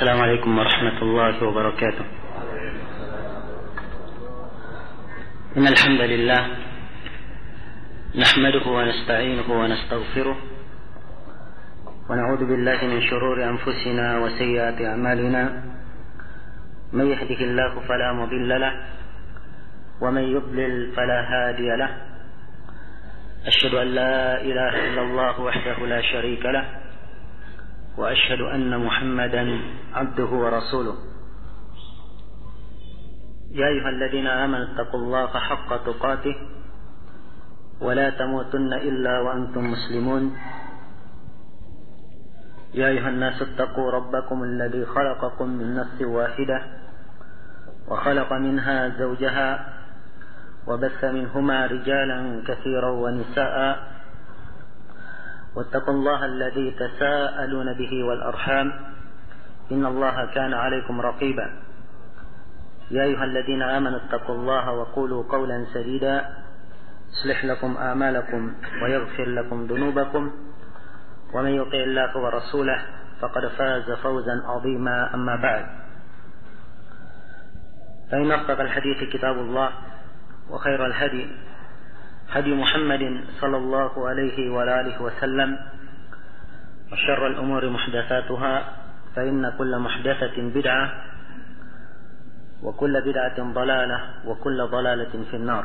السلام عليكم ورحمة الله وبركاته. إن الحمد لله نحمده ونستعينه ونستغفره ونعوذ بالله من شرور أنفسنا وسيئات أعمالنا. من يهده الله فلا مضل له ومن يضلل فلا هادي له. أشهد أن لا إله إلا الله وحده لا شريك له وأشهد أن محمدا عبده ورسوله. يا أيها الذين آمنوا اتقوا الله حق تقاته ولا تموتن إلا وأنتم مسلمون. يا أيها الناس اتقوا ربكم الذي خلقكم من نفس واحدة وخلق منها زوجها وبث منهما رجالا كثيرا ونساء واتقوا الله الذي تساءلون به والأرحام إن الله كان عليكم رقيبا. يا أيها الذين آمنوا اتقوا الله وقولوا قولا سديدا يصلح لكم أعمالكم ويغفر لكم ذنوبكم ومن يطع الله ورسوله فقد فاز فوزا عظيما. أما بعد، فإن أصدق الحديث كتاب الله وخير الهدي هدي محمد صلى الله عليه وآله وسلم وشر الأمور محدثاتها فإن كل محدثة بدعة وكل بدعة ضلالة وكل ضلالة في النار.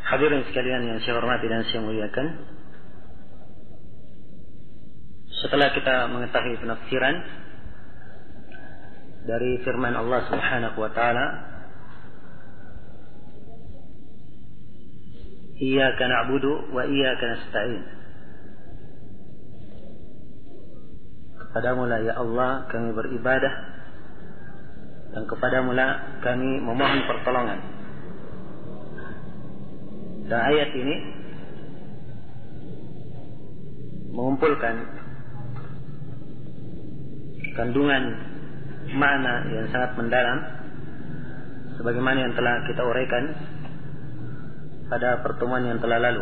Hadirin sekalian yang saya hormati dan saya muliakan, setelah kita mengetahui penafsiran dari firman Allah Subhanahu wa taala, Iyyaka na'budu wa iyyaka nasta'in. Kepadamu lah ya Allah kami beribadah dan kepadamu lah kami memohon pertolongan. Dan ayat ini mengumpulkan kandungan makna yang sangat mendalam sebagaimana yang telah kita uraikan pada pertemuan yang telah lalu.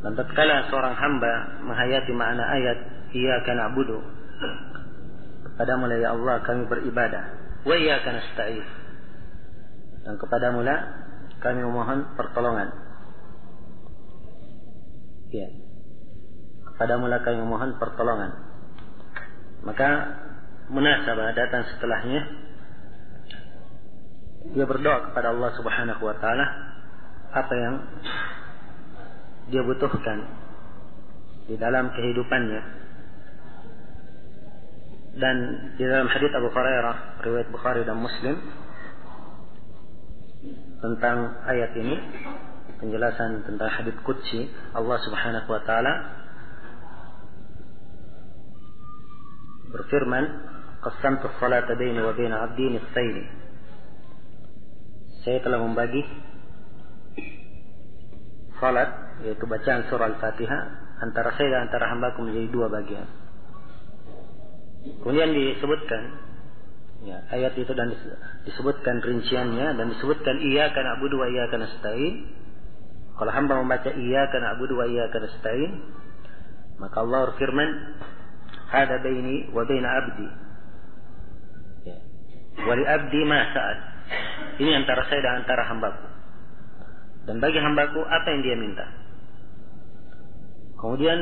Dan tatkala seorang hamba menghayati makna ayat Iyyaka na'budu, kepadamu lah ya Allah kami beribadah, wa iyyaka nasta'in, dan kepadamu lah kami memohon pertolongan. Ya, kepadamu lah kami memohon pertolongan. Maka munasabah datang setelahnya. Dia berdoa kepada Allah Subhanahu wa taala apa yang dia butuhkan di dalam kehidupannya. Dan di dalam hadits Abu Hurairah riwayat Bukhari dan Muslim tentang ayat ini, penjelasan tentang hadits qudsi Allah Subhanahu wa taala berfirman, "Qassamtu as-salata baini wa baina 'abdi nisfaini." Saya telah membagi salat, yaitu bacaan surah Al-Fatihah, antara saya dan antara hambaku menjadi dua bagian. Kemudian disebutkan ya, ayat itu dan disebutkan rinciannya dan disebutkan Iyyaka na'budu wa iyyaka nasta'in. Kalau hamba membaca Iyyaka na'budu wa iyyaka nasta'in, maka Allah berfirman, "Hada baini wa baina 'abdi." Ya. Wa li 'abdi ma sa'al. Ini antara saya dan antara hambaku. Dan bagi hambaku apa yang dia minta. Kemudian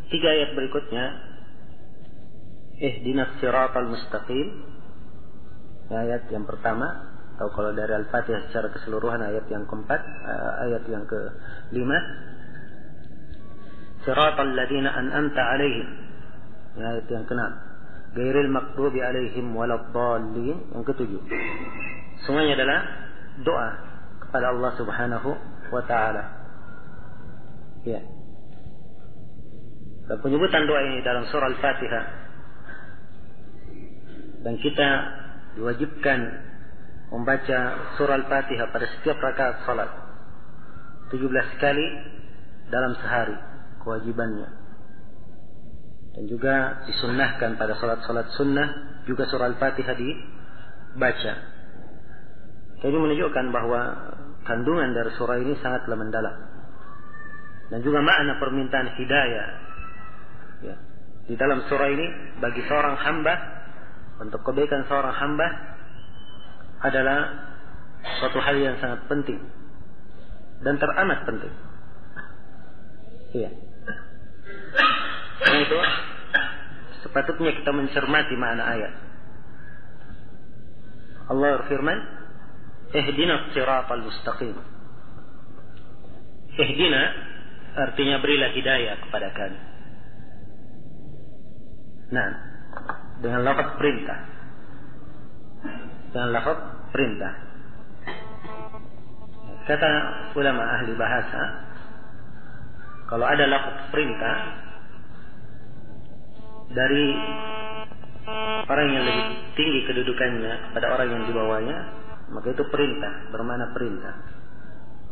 3 ayat berikutnya, Ihdinas siratal mustaqim. Ayat yang pertama, atau kalau dari Al-Fatihah secara keseluruhan ayat yang keempat, ayat yang ke-5. Siratal ladzina an'amta 'alaihim. Ayat yang ke-6. Ghairil maghdubi 'alaihim waladdallin. Yang ke-7. Semuanya adalah doa kepada Allah Subhanahu wa taala. Ya. Dan penyebutan doa ini dalam surah Al-Fatihah, dan kita diwajibkan membaca surah Al-Fatihah pada setiap rakaat salat 17 kali dalam sehari, kewajibannya. Dan juga disunnahkan pada salat-salat sunnah juga surah Al-Fatihah dibaca. Ini menunjukkan bahwa kandungan dari surah ini sangatlah mendalam. Dan juga makna permintaan hidayah Ya. Di dalam surah ini bagi seorang hamba, untuk kebaikan seorang hamba adalah suatu hal yang sangat penting dan teramat penting. Iya. Karena itu sepatutnya kita mencermati makna ayat. Allah berfirman, "Ihdinas siratal mustaqim." Ihdina artinya berilah hidayah kepada kami. Nah, dengan lafaz perintah. Dengan lafaz perintah. Kata ulama ahli bahasa, kalau ada lafaz perintah dari orang yang lebih tinggi kedudukannya kepada orang yang di bawahnya, maka itu perintah, bermakna perintah.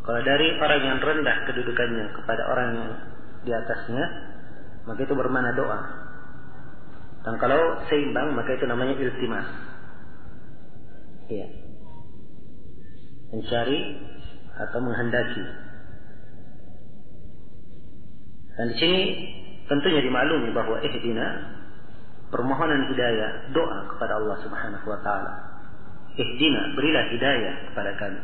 Kalau dari orang yang rendah kedudukannya kepada orang yang di atasnya, maka itu bermakna doa. Dan kalau seimbang, maka itu namanya iltimas. Iya. Mencari atau menghendaki. Dan di sini tentunya dimaklumi bahwa ihdina, permohonan hidayah, doa kepada Allah Subhanahu wa taala. Ihdina, berilah hidayah kepada kami.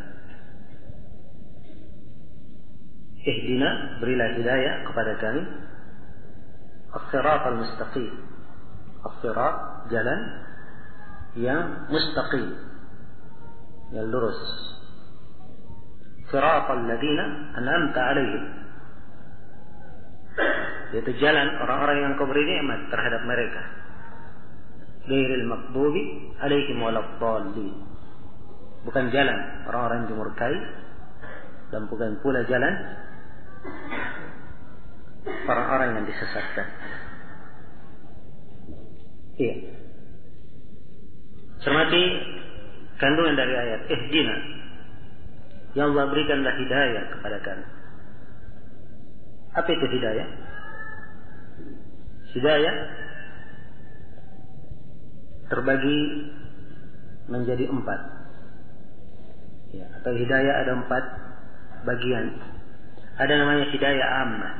Ihdina, berilah hidayah kepada kami. As-siratal mustaqim. As-sirat, jalan yang mustaqim, yang lurus. Siratal ladzina an'amta 'alaihim, yaitu jalan orang-orang yang kau beri nikmat terhadap mereka. Ghairil maghdubi 'alaihim waladdallin. Bukan jalan orang-orang yang dimurkai, dan bukan pula jalan orang-orang yang disesatkan. Iya. Cermati kandungan dari ayat ihdina. Ya Allah, berikanlah hidayah kepada kami. Apa itu hidayah? Hidayah terbagi menjadi 4. Ya, atau hidayah ada 4 bagian. Ada namanya hidayah ammah,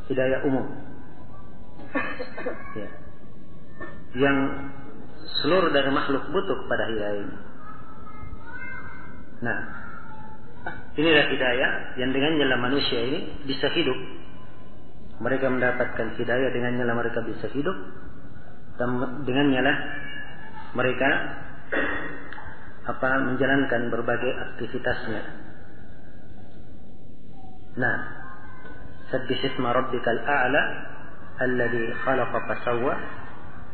hidayah umum, ya, yang seluruh dari makhluk butuh kepada hidayah ini. Nah, inilah hidayah yang dengannya lah manusia ini bisa hidup. Mereka mendapatkan hidayah, dengannya lah mereka bisa hidup, dan dengannya lah mereka menjalankan berbagai aktivitasnya. Nah, sabbih isma rabbikal a'la alladhi khalaqa fasawwa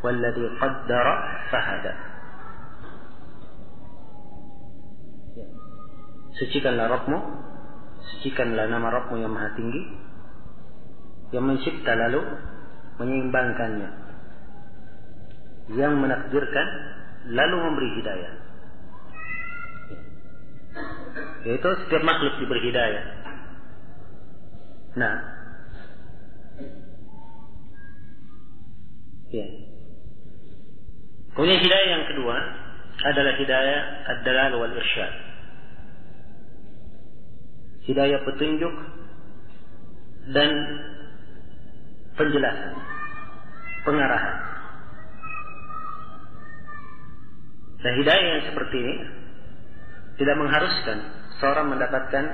walladhi qaddara fahada. Sucikanlah Rabbmu, sucikanlah nama Rabbmu yang maha tinggi, yang mencipta lalu menyeimbangkannya, yang menakdirkan lalu memberi hidayah. Yaitu setiap makhluk diberi hidayah. Nah, ya. Kemudian hidayah yang kedua adalah hidayah ad-dalal wal irsyad. Hidayah petunjuk dan penjelasan, pengarahan. Dan hidayah yang seperti ini tidak mengharuskan seorang mendapatkan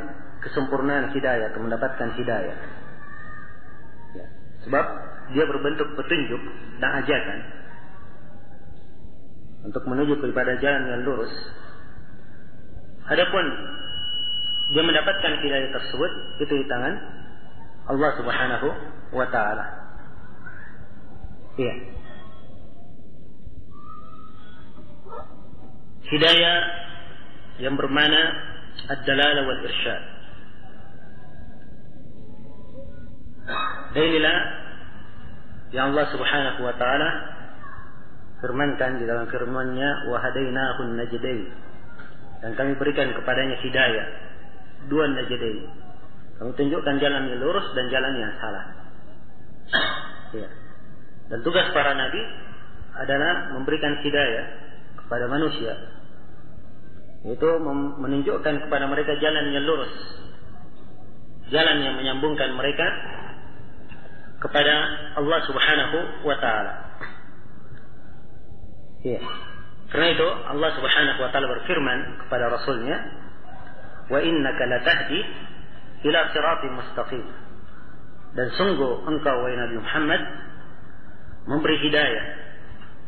kesempurnaan hidayah atau mendapatkan hidayah. Ya. Sebab dia berbentuk petunjuk dan ajakan untuk menuju kepada jalan yang lurus. Adapun dia mendapatkan hidayah tersebut itu di tangan Allah Subhanahu wa taala. Iya. Hidayah yang bermakna ad-dalalah wal irsyad. Dan inilah yang Allah Subhanahu wa taala firmankan di dalam firman-Nya, wa hadainahun najdain. Dan kami berikan kepadanya hidayah dua najdain. Kami tunjukkan jalan yang lurus dan jalan yang salah. Ya. Dan tugas para nabi adalah memberikan hidayah kepada manusia, yaitu menunjukkan kepada mereka jalan yang lurus, jalan yang menyambungkan mereka kepada Allah Subhanahu wa taala. Ya. Karena itu Allah Subhanahu wa taala berfirman kepada Rasulnya, "Wa innaka latahdi ila siratin mustaqim." Dan sungguh engkau wahai Nabi Muhammad memberi hidayah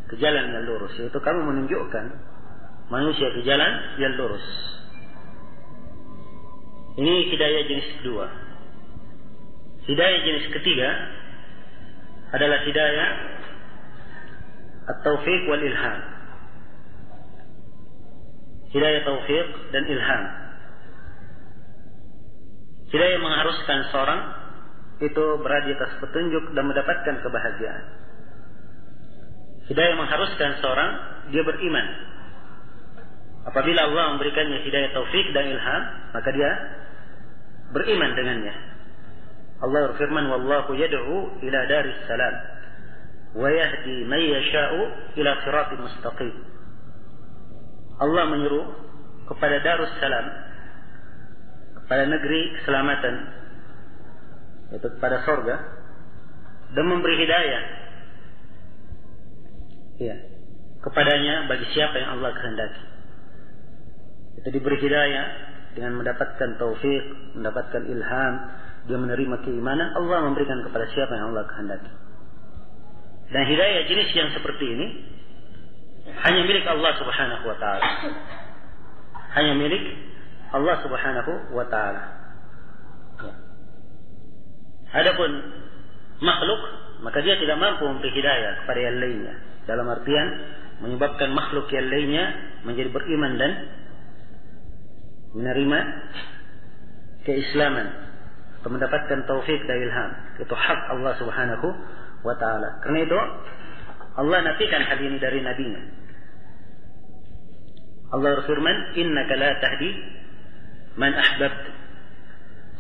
ke jalan yang lurus, yaitu kamu menunjukkan manusia ke jalan yang lurus. Ini hidayah jenis kedua. Hidayah jenis ketiga adalah hidayah at-taufiq wal ilham. Hidayah taufiq dan ilham. Hidayah mengharuskan seorang itu berada di atas petunjuk dan mendapatkan kebahagiaan. Hidayah mengharuskan seorang dia beriman. Apabila Allah memberikannya hidayah taufik dan ilham, maka dia beriman dengannya. Allah berfirman, "Wallahu yad'u ila daris salam wa yahdi man yasha'u ila siratin mustaqim." Allah menyuruh kepada darus salam, kepada negeri keselamatan, yaitu kepada surga, dan memberi hidayah kepadanya bagi siapa yang Allah kehendaki. Itu diberi hidayah dengan mendapatkan taufik, mendapatkan ilham, dia menerima keimanan, Allah memberikan kepada siapa yang Allah kehendaki. Dan hidayah jenis yang seperti ini hanya milik Allah Subhanahu wa taala. Hanya milik Allah Subhanahu wa taala. Adapun makhluk, maka dia tidak mampu memberi hidayah kepada yang lainnya. Dalam artian menyebabkan makhluk yang lainnya menjadi beriman dan menerima keislaman atau mendapatkan taufik dan ilham. Itu hak Allah Subhanahu wa taala. Karena itu Allah nafikan hal ini dari nabinya. Allah berfirman, "Innaka la tahdi man ahbabta."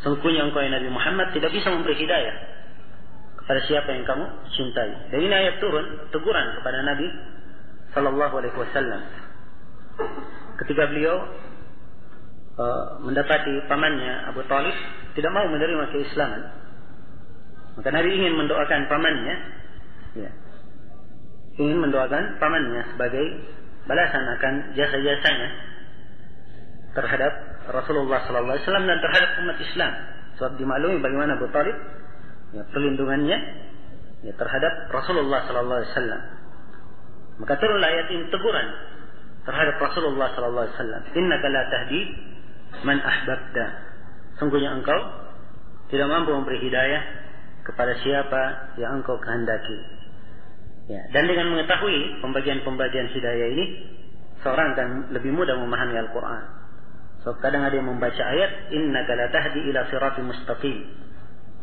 Sungguhnya engkau Nabi Muhammad tidak bisa memberi hidayah kepada siapa yang kamu cintai. Dan ini ayat turun teguran kepada Nabi sallallahu alaihi wasallam ketika beliau mendapati pamannya Abu Talib tidak mau menerima keislaman. Maka Nabi ingin mendoakan pamannya, ingin mendoakan pamannya sebagai balasan akan jasa-jasanya terhadap Rasulullah sallallahu alaihi wasallam dan terhadap umat Islam. Sebab dimaklumi bagaimana Abu Talib perlindungannya terhadap Rasulullah sallallahu alaihi wasallam. Maka turunlah ayat ini teguran terhadap Rasulullah sallallahu alaihi wasallam. "Innaka la tahdi man ahbabta." Sungguhnya engkau tidak mampu memberi hidayah kepada siapa yang engkau kehendaki. Dan dengan mengetahui pembagian-pembagian hidayah ini, seorang akan lebih mudah memahami Al-Quran. So kadang ada yang membaca ayat, "Innaka la tahdi ila siratin mustaqim."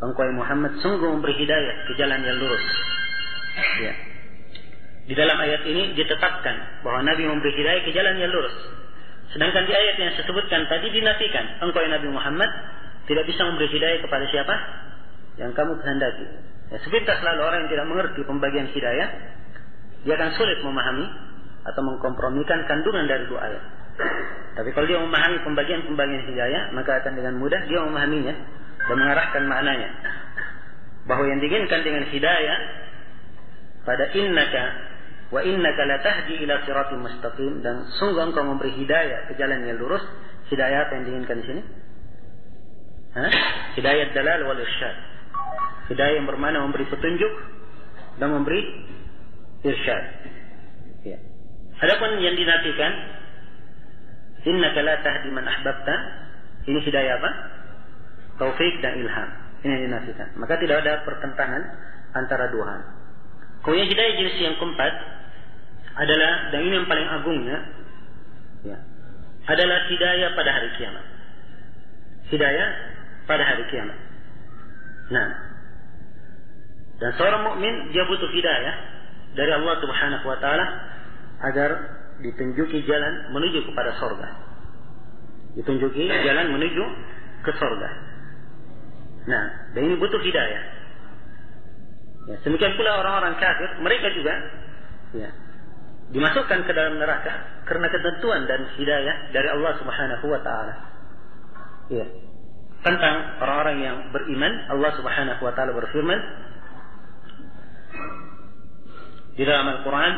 Engkau Muhammad sungguh memberi hidayah ke jalan yang lurus. Di dalam ayat ini ditetapkan bahwa Nabi memberi hidayah ke jalan yang lurus. Sedangkan di ayat yang saya sebutkan tadi dinafikan, engkau Nabi Muhammad tidak bisa memberi hidayah kepada siapa yang kamu kehendaki. Sepintas lalu orang yang tidak mengerti pembagian hidayah, dia akan sulit memahami atau mengkompromikan kandungan dari dua ayat. Tapi kalau dia memahami pembagian-pembagian hidayah, maka akan dengan mudah dia memahaminya dan mengarahkan maknanya. Bahwa yang diinginkan dengan hidayah pada innaka wa innaka la tahdi ila siratin mustaqim, dan sungguh engkau memberi hidayah ke jalan yang lurus. Hidayah apa yang diinginkan di sini? Hidayah dalal wal irsyad. Hidayah yang bermakna memberi petunjuk dan memberi irsyad. Adapun yang dinafikan, innaka la tahdi man ahbabta, ini hidayah apa? Taufik dan ilham. Ini yang dinafikan. Maka tidak ada pertentangan antara dua hal. Kemudian hidayah jenis yang keempat adalah, dan ini yang paling agungnya, adalah hidayah pada hari kiamat. Hidayah pada hari kiamat. Nah, dan seorang mukmin dia butuh hidayah dari Allah Subhanahu wa taala agar ditunjuki jalan menuju kepada surga. Ditunjuki jalan menuju ke surga. Nah, dan ini butuh hidayah. Demikian pula orang-orang kafir, mereka juga dimasukkan ke dalam neraka karena ketentuan dan hidayah dari Allah Subhanahu wa taala. Tentang orang-orang yang beriman, Allah Subhanahu wa taala berfirman, Di dalam Al-Quran,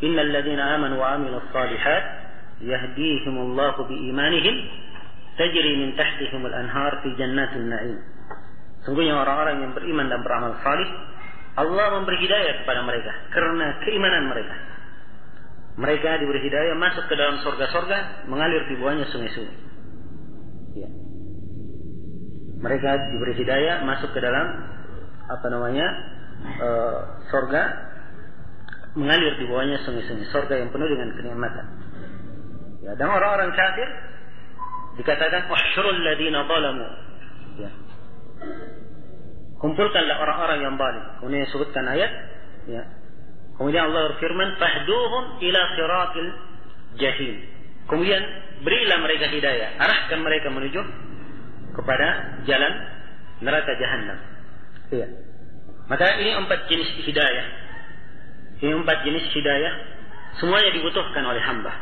innal ladzina amanu wa amilus shalihat yahdihimullahu biimanihim tajri min tahtihimul anhar fi jannatin na'im. Sungguhnya orang-orang yang beriman dan beramal salih, Allah memberi hidayah kepada mereka karena keimanan mereka. Mereka diberi hidayah masuk ke dalam surga-surga, mengalir di bawahnya sungai-sungai. Ya. Mereka diberi hidayah masuk ke dalam surga, mengalir di bawahnya sungai-sungai. Surga yang penuh dengan kenikmatan. Ya, dan orang-orang kafir dikatakan wahsyurul ladzina zalamu. Ya. Kumpulkanlah orang-orang yang zalim. Kemudian disebutkan ayat, ya. Kemudian Allah berfirman, fahduhum ila siratil jahim. Kemudian berilah mereka hidayah, arahkan mereka menuju kepada jalan neraka jahanam. Iya. Maka ini 4 jenis hidayah. Ini 4 jenis hidayah, semuanya dibutuhkan oleh hamba.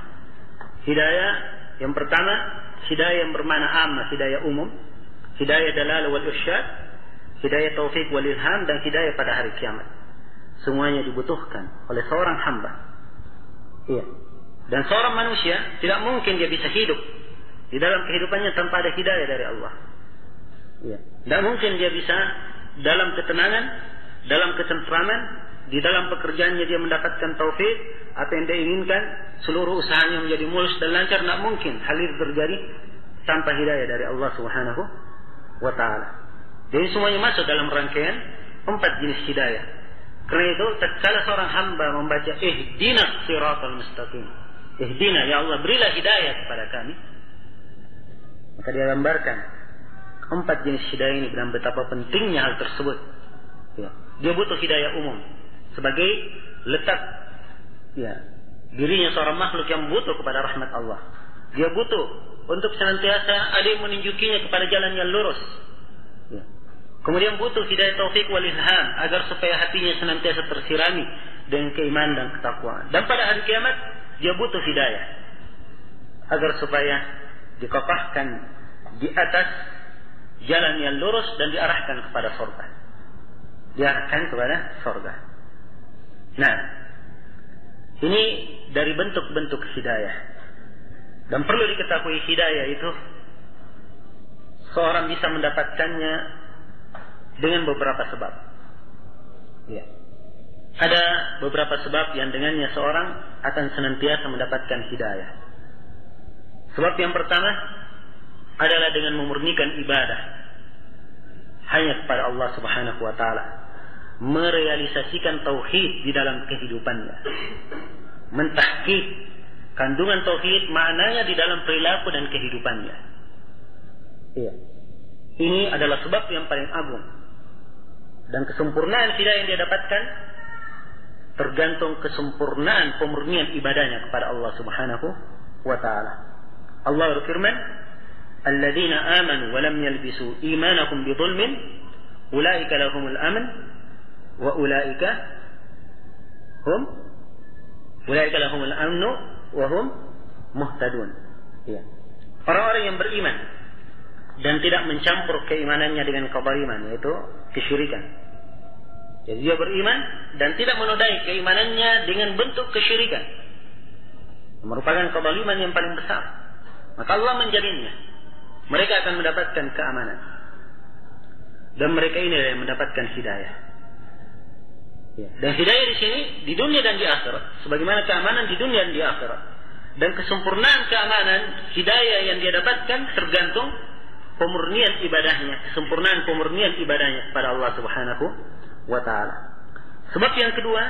Hidayah yang pertama, hidayah yang bermakna ammah, hidayah umum, hidayah dalal wal irsyad, hidayah taufik wal ilham, dan hidayah pada hari kiamat. Semuanya dibutuhkan oleh seorang hamba. Iya. Dan seorang manusia tidak mungkin dia bisa hidup di dalam kehidupannya tanpa ada hidayah dari Allah. Iya. Tidak mungkin dia bisa dalam ketenangan, dalam ketentraman, di dalam pekerjaannya dia mendapatkan taufik, apa yang dia inginkan, seluruh usahanya menjadi mulus dan lancar. Tidak mungkin hal itu terjadi tanpa hidayah dari Allah Subhanahu wa ta'ala. Jadi semuanya masuk dalam rangkaian 4 jenis hidayah. Karena itu tatkala seorang hamba membaca ihdinas siratal mustaqim, ihdina, ya Allah berilah hidayah kepada kami, maka dia gambarkan 4 jenis hidayah ini dan betapa pentingnya hal tersebut. Ya. Dia butuh hidayah umum sebagai letak, ya, dirinya seorang makhluk yang butuh kepada rahmat Allah. Dia butuh untuk senantiasa ada yang menunjukinya kepada jalan yang lurus. Ya. Kemudian butuh hidayah taufik wal ilham agar supaya hatinya senantiasa tersirami dengan keimanan dan ketakwaan. Dan pada hari kiamat dia butuh hidayah agar supaya dikokohkan di atas jalan yang lurus dan diarahkan kepada surga. Diarahkan kepada surga. Nah, ini dari bentuk-bentuk hidayah. Dan perlu diketahui hidayah itu seorang bisa mendapatkannya dengan beberapa sebab. Ya. Ada beberapa sebab yang dengannya seorang akan senantiasa mendapatkan hidayah. Sebab yang pertama adalah dengan memurnikan ibadah hanya kepada Allah Subhanahu wa ta'ala, merealisasikan tauhid di dalam kehidupannya, mentahqiq kandungan tauhid maknanya di dalam perilaku dan kehidupannya. Iya. Ini adalah sebab yang paling agung. Dan kesempurnaan hidayah yang dia dapatkan tergantung kesempurnaan pemurnian ibadahnya kepada Allah Subhanahu wa ta'ala. Allah berfirman, alladzina amanu wa lam yalbisu imanahum bidzulmin ulaika lahumul amn wa ulaika lahumul amnu wa hum muhtadun. Ya. Orang-orang yang beriman dan tidak mencampur keimanannya dengan kezaliman, yaitu kesyirikan. Jadi dia beriman dan tidak menodai keimanannya dengan bentuk kesyirikan, merupakan kezaliman yang paling besar. Maka Allah menjaminnya, mereka akan mendapatkan keamanan. Dan mereka ini yang mendapatkan hidayah. Ya. Dan hidayah di sini di dunia dan di akhirat, sebagaimana keamanan di dunia dan di akhirat. Dan kesempurnaan keamanan hidayah yang dia dapatkan tergantung pemurnian ibadahnya, kesempurnaan pemurnian ibadahnya kepada Allah Subhanahu wa ta'ala. Sebab yang kedua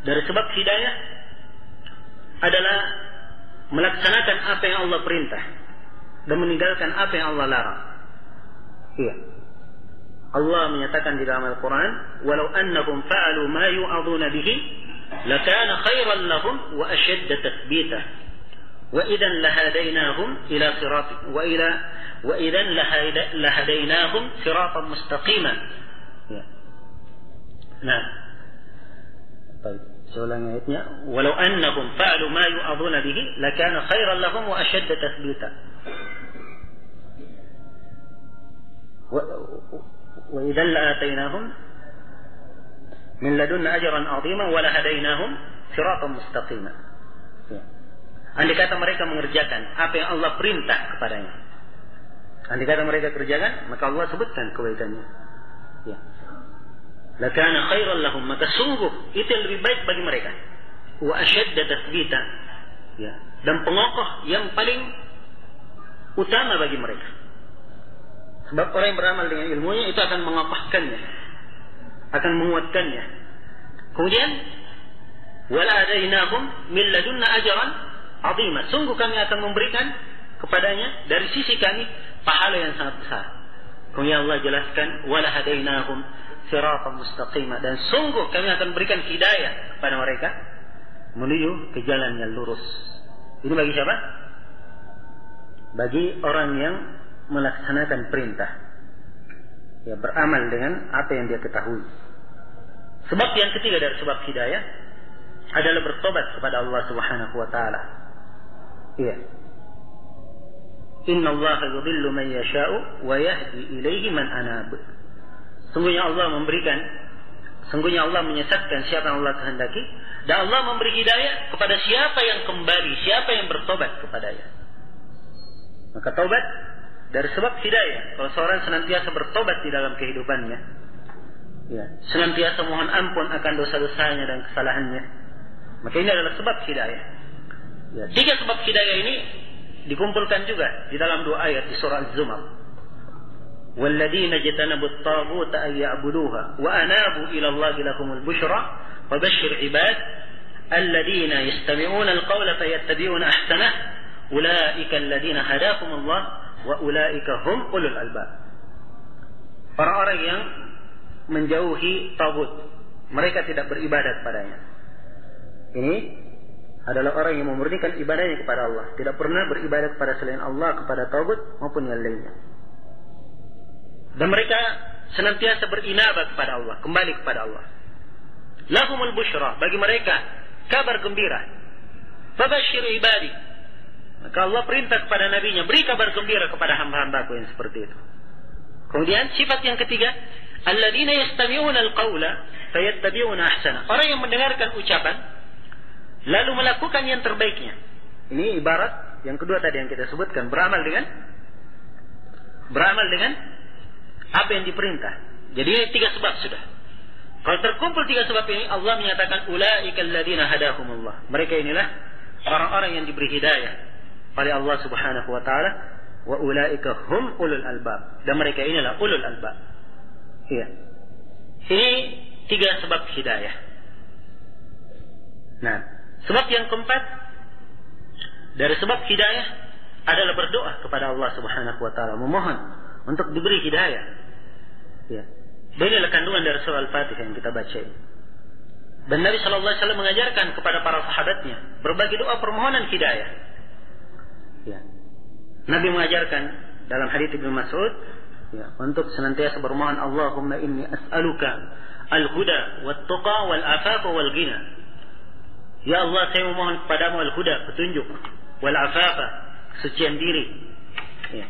dari sebab hidayah adalah melaksanakan apa yang Allah perintah dan meninggalkan apa yang Allah larang. Iya. Allah menyatakan di dalam Al-Quran, walau annahum fa'alu ma yu'aduna bihi lakana khairan lahum wa ashadda tathbita wa idan lahadainahum ila sirati wa idan lahadainahum siratan mustaqima. Ya. Nah, baik, saya ulangi ayatnya, walau annahum fa'alu ma yu'aduna bihi lakana khairan lahum wa ashadda tathbita wa idan la'atainahum min ladunna ajran 'azima wa lahadainahum siratan mustaqima. Ya. Andai kata mereka mengerjakan apa yang Allah perintah kepadanya. Andai kata mereka kerjakan, maka Allah sebutkan kebaikannya. Ya. Lakana khairan lahum, maka sungguh itu yang lebih baik bagi mereka. Wa ashadda tathbita. Ya. Dan pengokoh yang paling utama bagi mereka. Sebab orang yang beramal dengan ilmunya itu akan mengokohkannya, akan menguatkannya. Kemudian wala adainahum min ladunna ajran 'azima. Sungguh kami akan memberikan kepadanya dari sisi kami pahala yang sangat besar. Kemudian Allah jelaskan wala hadainahum siratan mustaqima, dan sungguh kami akan berikan hidayah kepada mereka menuju ke jalan yang lurus. Ini bagi siapa? Bagi orang yang melaksanakan perintah, ya, beramal dengan apa yang dia ketahui. Sebab yang ketiga dari sebab hidayah adalah bertobat kepada Allah Subhanahu wa taala. Iya. Inna Allah yudhillu man yasha'u wa yahdi ilaihi man anab. Sungguhnya Allah menyesatkan siapa yang Allah kehendaki, dan Allah memberi hidayah kepada siapa yang kembali, siapa yang bertobat kepadanya. Maka taubat dari sebab hidayah. Kalau seorang senantiasa bertobat di dalam kehidupannya, ya, senantiasa mohon ampun akan dosa-dosanya dan kesalahannya, maka ini adalah sebab hidayah. Ya, 3 sebab hidayah ini dikumpulkan juga di dalam 2 ayat di surah Az-Zumar. وَالَّذِينَ اجْتَنَبُوا الطَّاغُوتَ أَن يَعْبُدُوهَا وَأَنَابُوا إِلَى اللَّهِ لَهُمُ الْبُشْرَى وَبَشِّرْ عِبَادِ الَّذِينَ يَسْتَمِعُونَ الْقَوْلَ فَيَتَّبِعُونَ أَحْسَنَهُ أُولَئِكَ الَّذِينَ هَدَاهُمُ اللَّهُ وَأُولَئِكَ هُمْ أُولُو الْأَلْبَابِ. Orang-orang yang menjauhi tagut, mereka tidak beribadat padanya. Ini adalah orang yang memurnikan ibadahnya kepada Allah, tidak pernah beribadat kepada selain Allah, kepada tagut maupun yang lainnya. Dan mereka senantiasa berinabah kepada Allah, kembali kepada Allah. Lahumul busyra, bagi mereka kabar gembira. Fabashshir ibadi, maka Allah perintah kepada nabinya, beri kabar gembira kepada hamba-hambaku yang seperti itu. Kemudian sifat yang ketiga, alladzina yastami'una al-qawla fayattabi'una ahsana. Orang yang mendengarkan ucapan lalu melakukan yang terbaiknya. Ini ibarat yang kedua tadi yang kita sebutkan, beramal dengan apa yang diperintah. Jadi ini 3 sebab sudah. Kalau terkumpul 3 sebab ini, Allah menyatakan ulaika alladzina hadahumullah. Mereka inilah orang-orang yang diberi hidayah oleh Allah Subhanahu wa taala, wa ulaika hum ulul albab. Dan mereka inilah ulul albab. Iya. Ini 3 sebab hidayah. Nah, sebab yang keempat dari sebab hidayah adalah berdoa kepada Allah Subhanahu wa taala, memohon untuk diberi hidayah. Ya. Dan inilah kandungan dari surah Al-Fatihah yang kita baca ini. Dan Nabi sallallahu alaihi wasallam mengajarkan kepada para sahabatnya berbagai doa permohonan hidayah. Ya. Nabi mengajarkan dalam hadits Ibnu Mas'ud, ya, untuk senantiasa bermohon, Allahumma inni as'aluka al-huda wat-tuqa wal-afafa wal-ghina. Ya Allah, saya memohon kepadamu al-huda, petunjuk, wal-afafa, kesucian diri. Ya.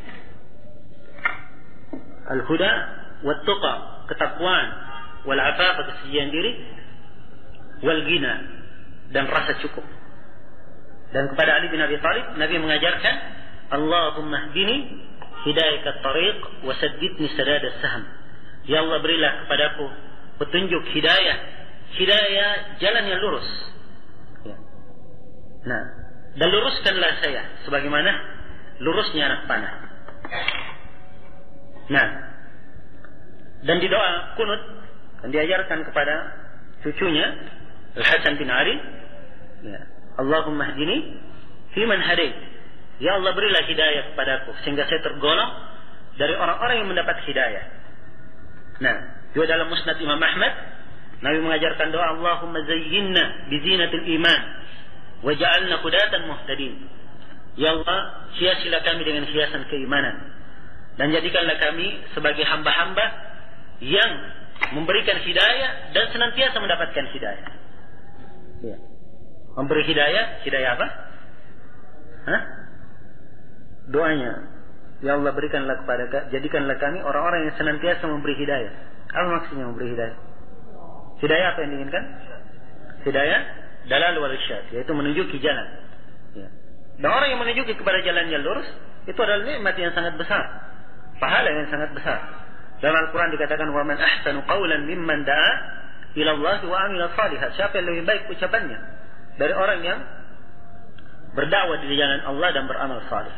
Al-huda wat-tuqa, ketakwaan, wal-afafa, kesucian diri, wal-ghina, dan rasa cukup. Dan kepada Ali bin Abi Thalib, Nabi mengajarkan, Allahumma hdini hidayakat tariq wa saddidni sadadas sahm. Ya Allah, berilah kepadaku petunjuk, hidayah jalan yang lurus. Ya. Nah, dan luruskanlah saya sebagaimana lurusnya anak panah. Nah, dan di doa kunut yang diajarkan kepada cucunya Al-Hasan bin Ali, ya, Allahumma hdini fi man hadait. Ya Allah, berilah hidayah kepadaku sehingga saya tergolong dari orang-orang yang mendapat hidayah. Nah, juga dalam Musnad Imam Ahmad, Nabi mengajarkan doa, Allahumma zayyinna bizinatil iman waj'alna hudatan muhtadin. Ya Allah, hiasilah kami dengan hiasan keimanan dan jadikanlah kami sebagai hamba-hamba yang memberikan hidayah dan senantiasa mendapatkan hidayah. Ya. Memberi hidayah apa? Hah? Doanya, ya Allah, berikanlah jadikanlah kami orang-orang yang senantiasa memberi hidayah. Apa maksudnya memberi hidayah? Hidayah apa yang diinginkan? Hidayah dalal wal irsyad, yaitu menunjuki jalan. Ya. Dan orang yang menunjuki kepada jalan yang lurus, itu adalah nikmat yang sangat besar, pahala yang sangat besar. Dalam Al-Quran dikatakan, wa man ahsanu qawlan mimman da'a ila Allah wa amila salihan. Siapa yang lebih baik ucapannya dari orang yang berdakwah di jalan Allah dan beramal salih.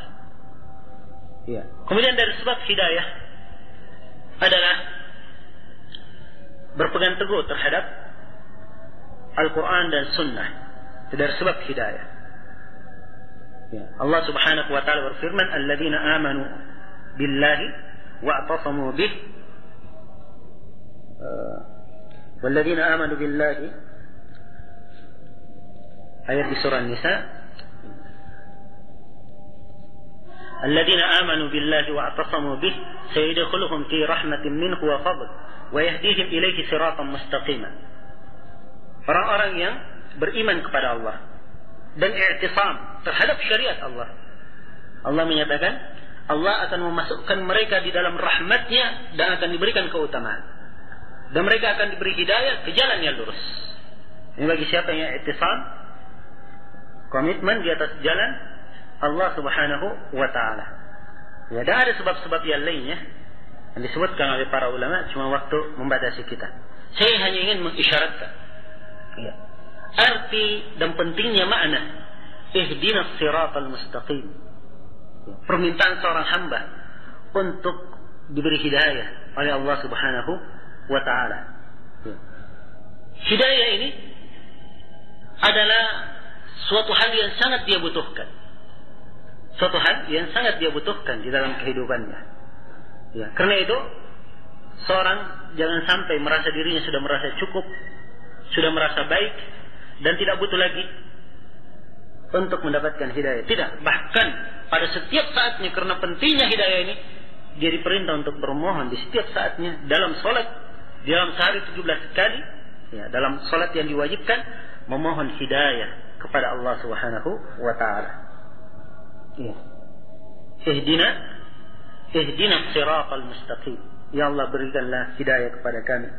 Ya. Kemudian dari sebab hidayah adalah berpegang teguh terhadap Al-Quran dan Sunnah. Itu dari sebab hidayah. Ya. Allah Subhanahu wa ta'ala berfirman, alladzina amanu billahi wa'tasamu bih walladzina amanu billahi, ayat di surah Nisa, alladzina amanu billahi wa'tasamu bih sayadkhuluhum fi rahmatin minhu wa fadl wa yahdihim ilaihi siratan mustaqima. Orang-orang yang beriman kepada Allah dan i'tisam terhadap syariat Allah. Allah menyatakan Allah akan memasukkan mereka di dalam rahmatnya dan akan diberikan keutamaan. Dan mereka akan diberi hidayah ke jalan yang lurus. Ini bagi siapa yang i'tisam, komitmen di atas jalan Allah Subhanahu wa ta'ala. Ya, dan ada sebab-sebab yang lainnya yang disebutkan oleh para ulama, cuma waktu membatasi kita. Saya hanya ingin mengisyaratkan ya, arti dan pentingnya makna ihdinas siratal mustaqim, ya, permintaan seorang hamba untuk diberi hidayah oleh Allah Subhanahu wa ta'ala. Ya. Hidayah ini adalah suatu hal yang sangat dia butuhkan, suatu hal yang sangat dia butuhkan di dalam kehidupannya. Ya, karena itu seorang jangan sampai merasa dirinya sudah merasa cukup, sudah merasa baik dan tidak butuh lagi untuk mendapatkan hidayah. Tidak, bahkan pada setiap saatnya, karena pentingnya hidayah ini, dia diperintah untuk bermohon di setiap saatnya dalam salat, dalam sehari 17 kali, ya, dalam salat yang diwajibkan, memohon hidayah kepada Allah Subhanahu wa ta'ala. Ya. Ihdina siratal mustaqim. Ya Allah, berikanlah hidayah kepada kami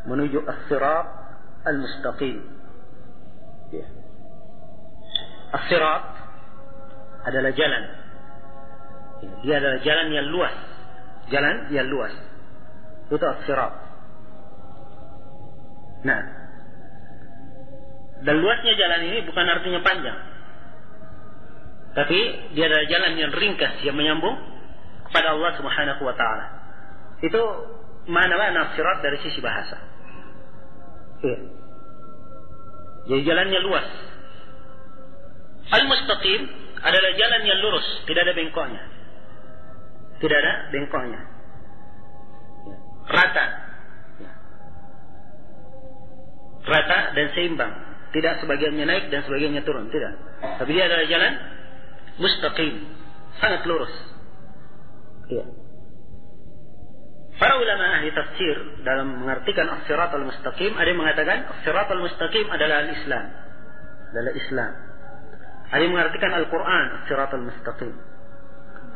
menuju as-sirat al-mustaqim. Ya. As-sirat adalah jalan. Ya, dia adalah jalan yang luas. Jalan yang luas. Itu as-sirat. Nah, dan luasnya jalan ini bukan artinya panjang, tapi dia adalah jalan yang ringkas yang menyambung kepada Allah Subhanahu wa ta'ala. Itu makna as-sirat dari sisi bahasa. Ya. Jadi jalannya luas. Al-mustaqim adalah jalan yang lurus, tidak ada bengkoknya. Tidak ada bengkoknya. Ya. Rata. Ya. Rata dan seimbang. Tidak sebagiannya naik dan sebagiannya turun, tidak. Tapi dia adalah jalan mustaqim, sangat lurus. Ya. Para ulama ahli tafsir dalam mengartikan as-sirat al-mustaqim, ada yang mengatakan as-sirat al-mustaqim adalah al-Islam, adalah Islam. Ada yang mengartikan Al-Quran as-sirat al-mustaqim.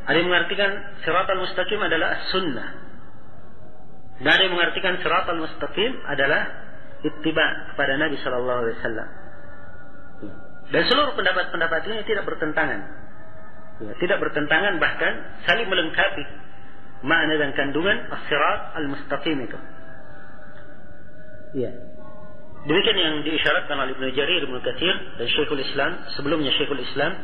Ada yang mengartikan sirat al-mustaqim adalah as-sunnah. Dan ada yang mengartikan sirat al-mustaqim adalah ittiba kepada Nabi sallallahu alaihi wasallam. Dan seluruh pendapat-pendapat ini tidak bertentangan. Ya, tidak bertentangan, bahkan saling melengkapi makna dan kandungan as-sirat al-mustaqim itu. Ya. Demikian yang diisyaratkan oleh Ibnu Jarir, Ibnu Katsir dan Syekhul Islam, sebelumnya Syekhul Islam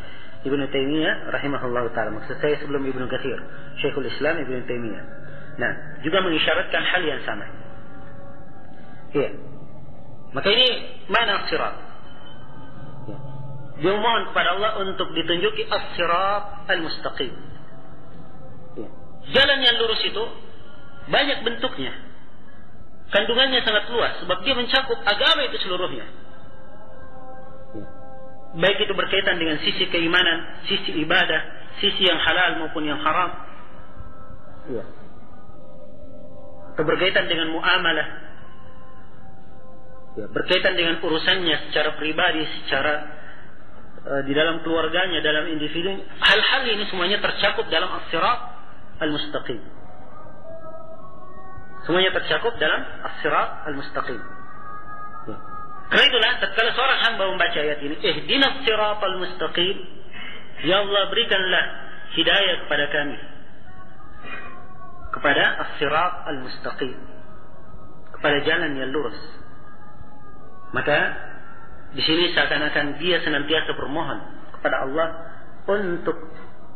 Ibnu Taimiyah rahimahullahu taala. Maksud saya sebelum Ibnu Katsir, Syekhul Islam Ibnu Taimiyah. Nah, juga mengisyaratkan hal yang sama. Ya. Maka ini makna as-sirat. Ya. Dia mohon kepada Allah untuk ditunjuki as-sirat al-mustaqim. Ya. Jalan yang lurus itu banyak bentuknya. Kandungannya sangat luas sebab dia mencakup agama itu seluruhnya. Ya. Baik itu berkaitan dengan sisi keimanan, sisi ibadah, sisi yang halal maupun yang haram. Ya. Atau berkaitan dengan muamalah. Ya, berkaitan dengan urusannya secara pribadi, secara di dalam keluarganya, dalam individu. Hal-hal ini semuanya tercakup dalam as-sirat al-mustaqim. Semuanya tercakup dalam as-sirat al-mustaqim. Ya. Karena itulah tatkala seorang hamba membaca ayat ini, ihdinas siratal mustaqim, ya Allah berikanlah hidayah kepada kami kepada as-sirat al-mustaqim, kepada jalan yang lurus. Maka di sini seakan-akan dia senantiasa bermohon kepada Allah untuk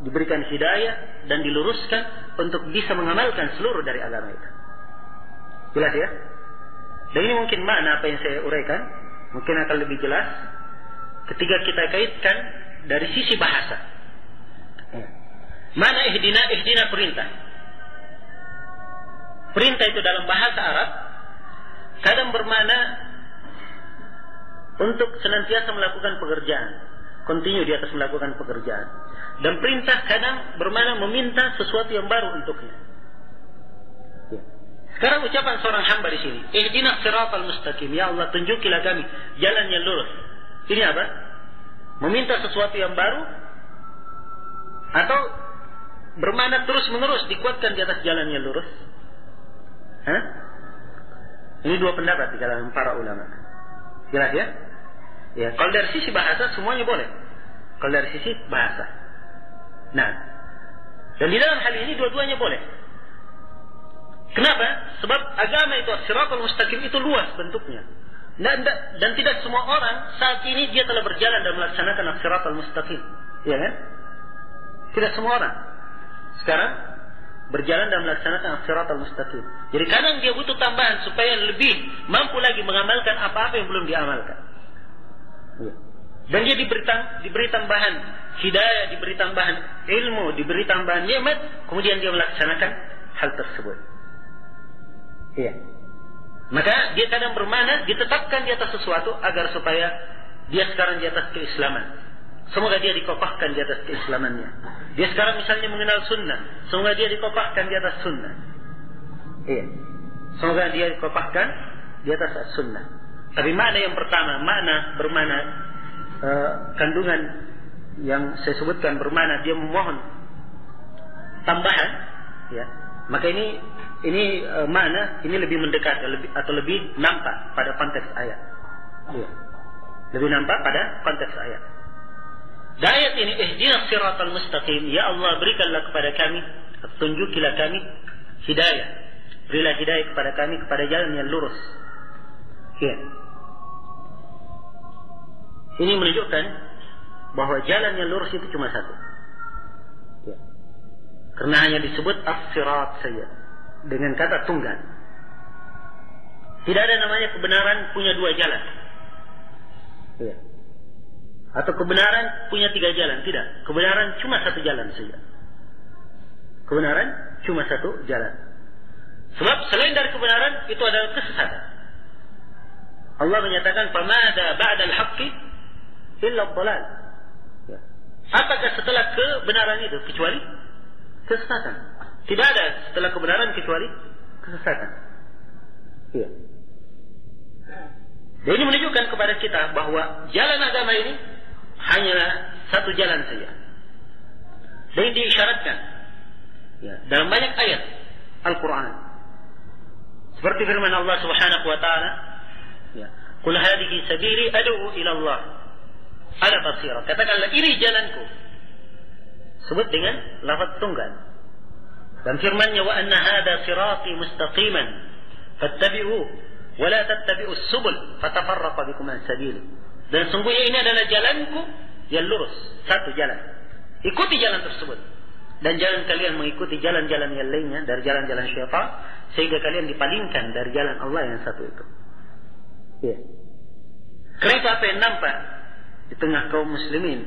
diberikan hidayah dan diluruskan untuk bisa mengamalkan seluruh dari agama itu. Jelas ya? Dan ini mungkin makna apa yang saya uraikan mungkin akan lebih jelas ketika kita kaitkan dari sisi bahasa. Mana ihdina perintah. Perintah itu dalam bahasa Arab kadang bermakna untuk senantiasa melakukan pekerjaan, continue di atas melakukan pekerjaan. Dan perintah kadang bermakna meminta sesuatu yang baru untuknya. Ya. Sekarang ucapan seorang hamba di sini, ihdinas siratal mustaqim, ya Allah tunjukilah kami jalan yang lurus. Ini apa? Meminta sesuatu yang baru atau bermakna terus-menerus dikuatkan di atas jalan yang lurus? Hah? Ini dua pendapat di kalangan para ulama. Jelas ya? Ya, kalau dari sisi bahasa semuanya boleh. Kalau dari sisi bahasa. Nah, dan di dalam hal ini dua-duanya boleh. Kenapa? Sebab agama itu as-siratal mustaqim itu luas bentuknya. Dan tidak semua orang saat ini dia telah berjalan dan melaksanakan as-siratal mustaqim. Ya kan? Tidak semua orang sekarang berjalan dan melaksanakan as-siratal mustaqim. Jadi kadang dia butuh tambahan supaya lebih mampu lagi mengamalkan apa-apa yang belum diamalkan. Ya. Dan dia diberi tambahan hidayah, diberi tambahan ilmu, diberi tambahan nikmat, kemudian dia melaksanakan hal tersebut. Iya. Maka dia kadang bermakna ditetapkan di atas sesuatu agar supaya dia sekarang di atas keislaman. Semoga dia dikokohkan di atas keislamannya. Dia sekarang misalnya mengenal sunnah, semoga dia dikokohkan di atas sunnah. Iya. Semoga dia dikokohkan di atas sunnah. Tapi makna yang pertama, bermakna kandungan yang saya sebutkan bermakna dia memohon tambahan, ya. Maka ini makna ini lebih mendekat atau lebih nampak pada konteks ayat. Ya. Lebih nampak pada konteks ayat. Dan ayat ini ihdinas siratal mustaqim, ya Allah berikanlah kepada kami, tunjukilah kami hidayah. Berilah hidayah kepada kami kepada jalan yang lurus. Ya. Ini menunjukkan bahwa jalan yang lurus itu cuma satu. Ya. Karena hanya disebut as-sirat saja dengan kata tunggal. Tidak ada namanya kebenaran punya dua jalan. Ya. Atau kebenaran punya tiga jalan. Tidak. Kebenaran cuma satu jalan saja. Kebenaran cuma satu jalan. Sebab selain dari kebenaran itu adalah kesesatan. Allah menyatakan famada ba'dal haqqi illa dhalal. Ya. Apakah setelah kebenaran itu kecuali kesesatan? Tidak ada setelah kebenaran kecuali kesesatan. Ya. Dan ini menunjukkan kepada kita bahwa jalan agama ini hanyalah satu jalan saja. Dan ini diisyaratkan ya, dalam banyak ayat Al-Quran. Seperti firman Allah Subhanahu wa taala, ya, "Qul hadhihi sabili ad'u ila Allah ala basirah." Katakanlah ini jalanku. Sebut dengan lafaz tunggal. Dan firman-Nya, "Wa anna hadha sirati mustaqiman fattabi'u wa la tattabi'us subul fatafarraqa bikum an sabili." Dan sungguhnya ini adalah jalanku yang lurus, satu jalan. Ikuti jalan tersebut. Dan jangan kalian mengikuti jalan-jalan yang lainnya dari jalan-jalan syaitan sehingga kalian dipalingkan dari jalan Allah yang satu itu. Ya. Karena apa yang nampak di tengah kaum muslimin,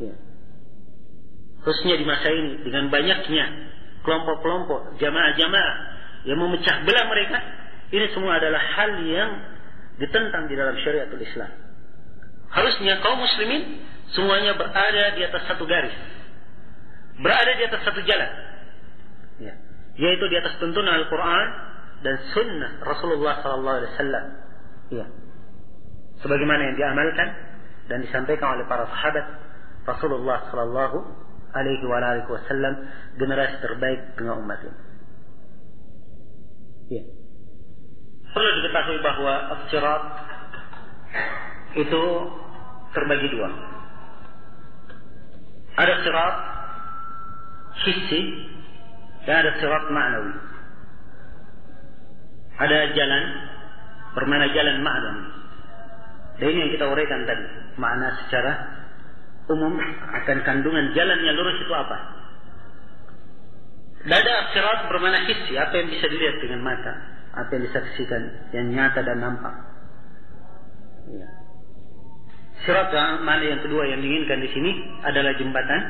ya, khususnya di masa ini dengan banyaknya kelompok-kelompok jamaah-jamaah yang memecah belah mereka, ini semua adalah hal yang ditentang di dalam syariatul Islam. Harusnya kaum muslimin semuanya berada di atas satu garis, berada di atas satu jalan, ya, yaitu di atas tuntunan Al-Quran dan Sunnah Rasulullah SAW, ya, sebagaimana yang diamalkan dan disampaikan oleh para sahabat Rasulullah SAW, generasi terbaik tengah umat ini. Ya. Perlu diketahui bahwa as-sirat itu terbagi dua. Ada sirat hissi dan ada sirat ma'nawi. Ada jalan bermana jalan ma'nawi. Dan ini yang kita uraikan tadi, makna secara umum akan kandungan jalan yang lurus itu apa. Dan ada sirat bermana hissi, apa yang bisa dilihat dengan mata, apa yang disaksikan, yang nyata dan nampak. Ya. Sirat mana yang kedua yang diinginkan di sini adalah jembatan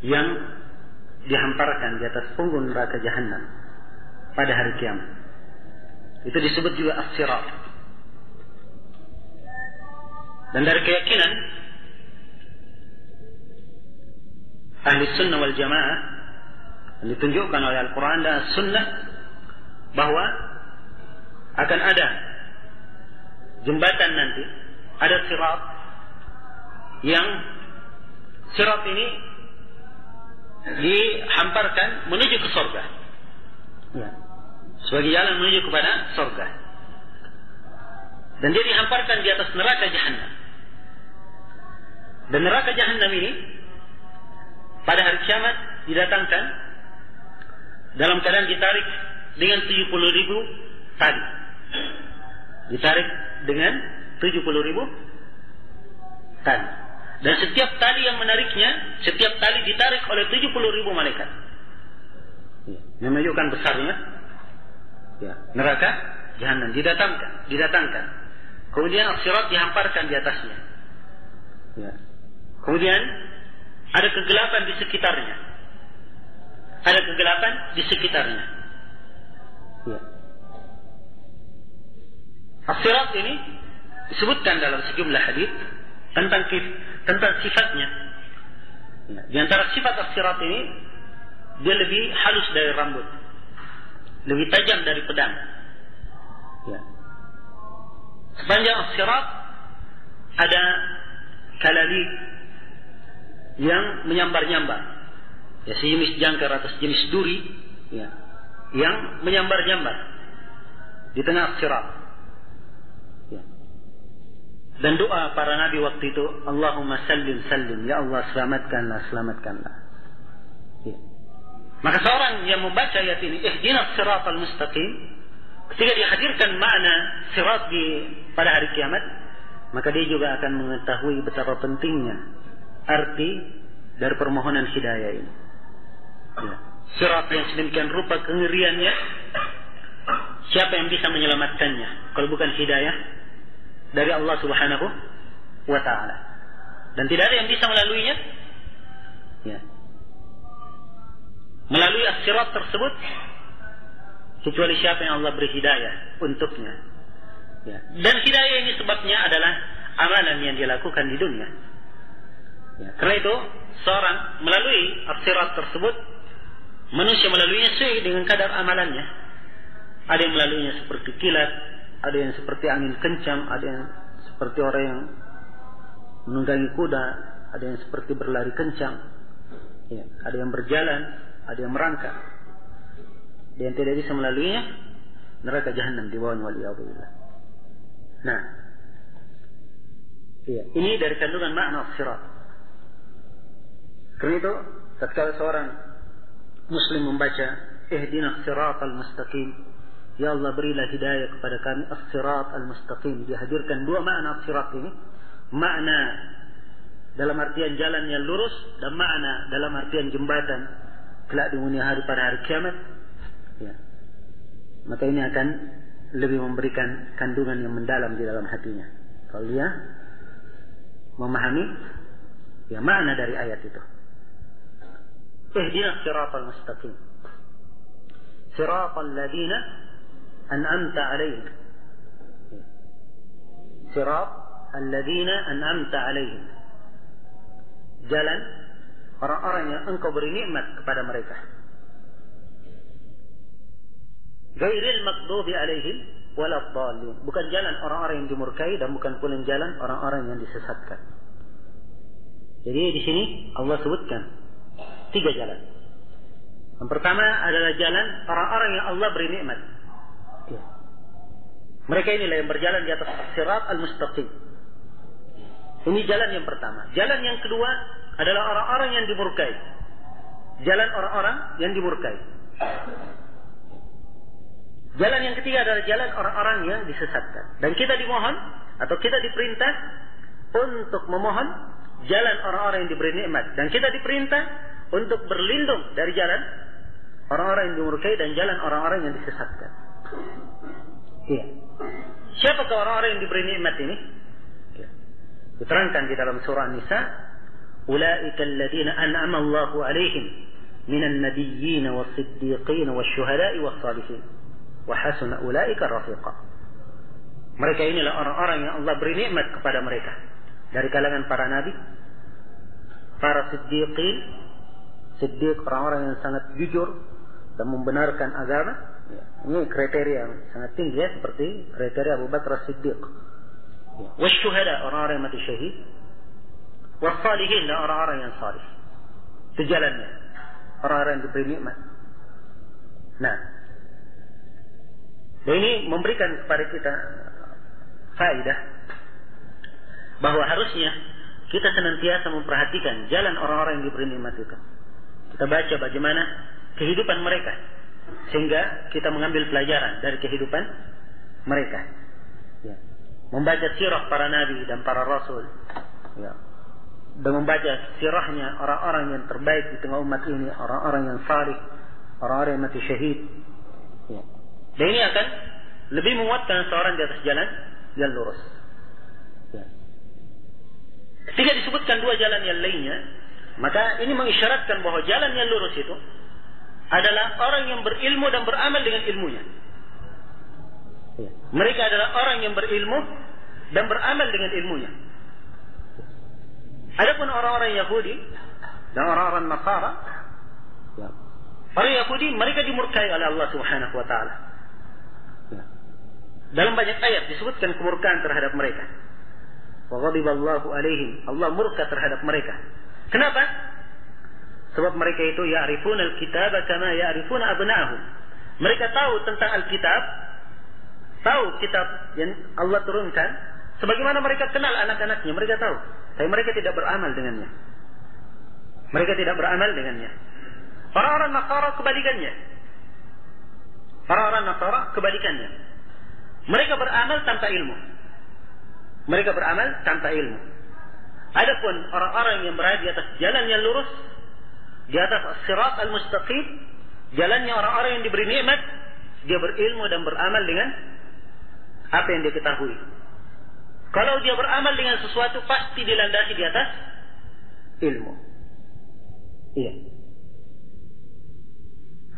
yang dihamparkan di atas punggung neraka Jahannam pada hari kiamat. Itu disebut juga as-sirat. Dan dari keyakinan ahli sunnah wal jamaah yang ditunjukkan oleh Al-Quran dan Sunnah bahwa akan ada jembatan nanti, ada sirat yang sirat ini dihamparkan menuju ke surga. Ya. Sebagai jalan menuju kepada surga. Dan dia dihamparkan di atas neraka Jahannam. Dan neraka Jahannam ini pada hari kiamat didatangkan dalam keadaan ditarik dengan 70.000 tali. Ditarik dengan 70.000 tali. Dan setiap tali yang menariknya, setiap tali ditarik oleh 70.000 malaikat. Ini menunjukkan besarnya neraka Jahannam didatangkan. Kemudian as-sirat dihamparkan di atasnya. Kemudian ada kegelapan di sekitarnya. As-sirat ini disebutkan dalam sejumlah hadis tentang sifatnya. Di antara sifat as-sirat ini, dia lebih halus dari rambut, lebih tajam dari pedang. Sepanjang as-sirat ada kalalib yang menyambar-nyambar, sejenis jangkar atau sejenis duri, yang menyambar-nyambar di tengah as-sirat. Dan doa para nabi waktu itu, Allahumma sallim sallim, ya Allah selamatkanlah. Maka seorang yang membaca ayat ini, ihdinas siratal mustaqim, ketika dihadirkan makna sirat pada hari kiamat, maka dia juga akan mengetahui betapa pentingnya arti dari permohonan hidayah ini. Sirat yang sedemikian rupa kengeriannya, siapa yang bisa menyelamatkannya kalau bukan hidayah dari Allah Subhanahu wa ta'ala. Dan tidak ada yang bisa melaluinya melalui as-sirat tersebut kecuali siapa yang Allah beri hidayah untuknya. Dan hidayah ini sebabnya adalah amalan yang dia lakukan di dunia. Karena itu seorang melalui as-sirat tersebut, manusia melaluinya sesuai dengan kadar amalannya. Ada yang melaluinya seperti kilat, ada yang seperti angin kencang, ada yang seperti orang yang menunggangi kuda, ada yang seperti berlari kencang, ada yang berjalan, ada yang merangkak. Dan yang tidak bisa melaluinya, neraka Jahannam di bawahnya, waliyadzubillah. Nah, ini dari kandungan makna as-sirat. Karena itu, tatkala seorang Muslim membaca ihdinas siratal mustaqim, ya Allah berilah hidayah kepada kami, as-sirat al-mustaqim, dihadirkan dua makna as-sirat ini, makna dalam artian jalan yang lurus dan makna dalam artian jembatan kelak di dunia hari pada hari kiamat. Maka ini akan lebih memberikan kandungan yang mendalam di dalam hatinya kalau dia memahami makna dari ayat itu. Ihdinas siratal mustaqim, siratal ladzina an'amta 'alaihim, sirat alladzina an'amta 'alaihim, jalan orang-orang yang engkau beri nikmat kepada mereka. Ghairil maghdubi 'alaihim waladdallin, bukan jalan orang-orang yang dimurkai dan bukan pula jalan orang-orang yang disesatkan. Jadi di sini Allah sebutkan 3 jalan. Yang pertama adalah jalan orang-orang yang Allah beri nikmat. Mereka inilah yang berjalan di atas sirat al-mustaqim. Ini jalan yang pertama. Jalan yang kedua adalah orang-orang yang dimurkai. Jalan orang-orang yang dimurkai. Jalan yang ketiga adalah jalan orang-orang yang disesatkan. Dan kita dimohon atau kita diperintah untuk memohon jalan orang-orang yang diberi nikmat. Dan kita diperintah untuk berlindung dari jalan orang-orang yang dimurkai dan jalan orang-orang yang disesatkan. Iya. Siapakah orang-orang yang diberi nikmat ini? Diterangkan di dalam surah Nisa, "Ulaika alladziina an'ama Allahu 'alaihim minan nabiyyin was-siddiqin wasyuhada'i was-shalihin wa hasuna ulaika rafiqa." Mereka inilah orang-orang yang Allah beri nikmat kepada mereka dari kalangan para nabi, para siddiqin, siddiq orang-orang yang sangat jujur dan membenarkan agama. Ini kriteria yang sangat tinggi ya, seperti kriteria Abu Bakar As-Siddiq. Wasyuhada orang-orang yang mati syahid, was-salihin dan orang-orang yang salih. Itu jalannya orang-orang yang diberi nikmat. Nah, ini memberikan kepada kita faedah bahwa harusnya kita senantiasa memperhatikan jalan orang-orang yang diberi nikmat itu. Kita baca bagaimana kehidupan mereka sehingga kita mengambil pelajaran dari kehidupan mereka. Ya. Membaca sirah para nabi dan para rasul. Ya. Dan membaca sirahnya orang-orang yang terbaik di tengah umat ini, orang-orang yang salih, orang-orang yang mati syahid. Ya. Dan ini akan lebih menguatkan seorang di atas jalan yang lurus. Ya. Ketika disebutkan dua jalan yang lainnya, maka ini mengisyaratkan bahwa jalan yang lurus itu adalah orang yang berilmu dan beramal dengan ilmunya. Ya. Mereka adalah orang yang berilmu dan beramal dengan ilmunya. Adapun orang-orang Yahudi dan orang-orang Nasara, ya. Orang Yahudi mereka dimurkai oleh Allah Subhanahu wa taala. Ya. Dalam banyak ayat disebutkan kemurkaan terhadap mereka. Wa ghadiballahu alaihim, Allah murka terhadap mereka. Kenapa? Sebab mereka itu ya'rifuna al-kitaba kama ya'rifuna abna'ahum. Mereka tahu tentang Alkitab, tahu kitab yang Allah turunkan, sebagaimana mereka kenal anak-anaknya, mereka tahu. Tapi mereka tidak beramal dengannya. Mereka tidak beramal dengannya. Orang-orang Nasara kebalikannya. Orang-orang Nasara kebalikannya. Mereka beramal tanpa ilmu. Mereka beramal tanpa ilmu. Adapun orang-orang yang berada di atas jalan yang lurus, di atas sirat al-mustaqim, jalannya orang-orang yang diberi nikmat, dia berilmu dan beramal dengan apa yang dia ketahui. Kalau dia beramal dengan sesuatu, pasti dilandasi di atas ilmu. Iya.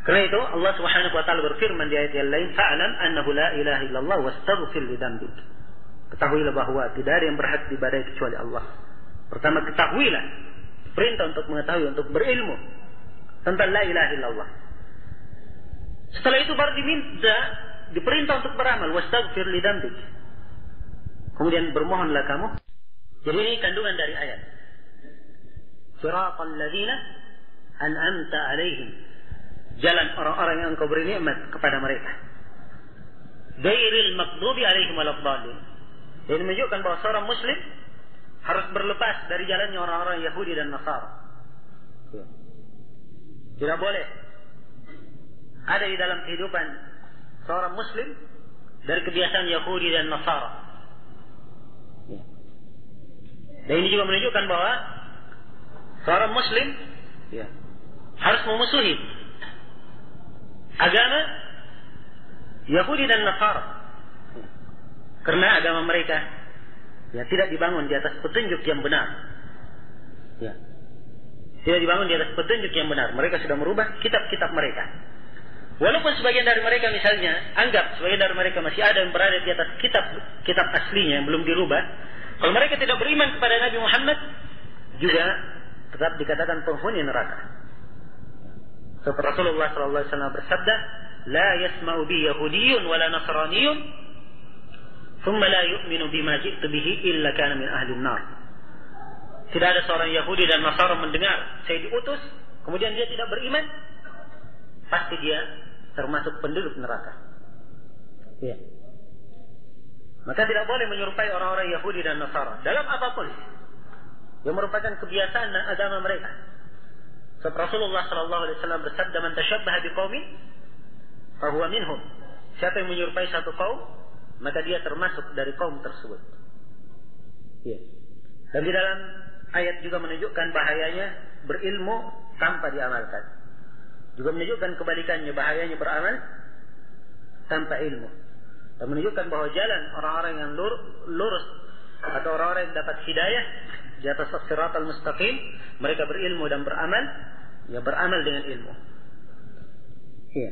Karena itu Allah Subhanahu wa taala berfirman di ayat yang lain, "Fa'lam annahu la ilaha illallah wastaghfir li dzambik." Ketahuilah bahwa tidak ada yang berhak diibadahi kecuali Allah. Pertama, ketahuilah, perintah untuk mengetahui, untuk berilmu tentang la ilaha illallah. Setelah itu baru diperintah untuk beramal, wastaghfir li dzambik. Kemudian bermohonlah kamu. Jadi ini kandungan dari ayat. Siratal ladzina an'amta 'alaihim. Jalan orang-orang yang engkau beri nikmat kepada mereka. Ghairil maghdubi 'alaihim waladdallin. Ini menunjukkan bahwa seorang muslim harus berlepas dari jalannya orang-orang Yahudi dan Nasara. Tidak boleh ada di dalam kehidupan seorang muslim dari kebiasaan Yahudi dan Nasara. Dan ini juga menunjukkan bahwa seorang muslim harus memusuhi agama Yahudi dan Nasara. Karena agama mereka tidak dibangun di atas petunjuk yang benar. Tidak dibangun di atas petunjuk yang benar. Mereka sudah merubah kitab-kitab mereka. Walaupun sebagian dari mereka misalnya, anggap sebagian dari mereka masih ada yang berada di atas kitab aslinya yang belum dirubah. Kalau mereka tidak beriman kepada Nabi Muhammad, juga tetap dikatakan penghuni neraka. Seperti Rasulullah SAW bersabda, "La yasma'u bi Yahudiyyun wala Nasraniyyun, thumma la yu'minu bima ji'tu bihi illa kana min ahli an-nar." Tidak ada seorang Yahudi dan Nasara mendengar saya diutus, kemudian dia tidak beriman, pasti dia termasuk penduduk neraka. Ya. Maka tidak boleh menyerupai orang-orang Yahudi dan Nasara dalam apapun yang merupakan kebiasaan dan agama mereka. Sebab Rasulullah sallallahu alaihi wasallam bersabda, "Man tashabbaha biqaumin fa huwa minhum." Siapa yang menyerupai satu kaum, maka dia termasuk dari kaum tersebut. Ya. Dan di dalam ayat juga menunjukkan bahayanya berilmu tanpa diamalkan. Juga menunjukkan kebalikannya, bahayanya beramal tanpa ilmu. Dan menunjukkan bahwa jalan orang-orang yang lurus atau orang-orang yang dapat hidayah di atas as-siratal mustaqim, mereka berilmu dan beramal, ya beramal dengan ilmu. Iya.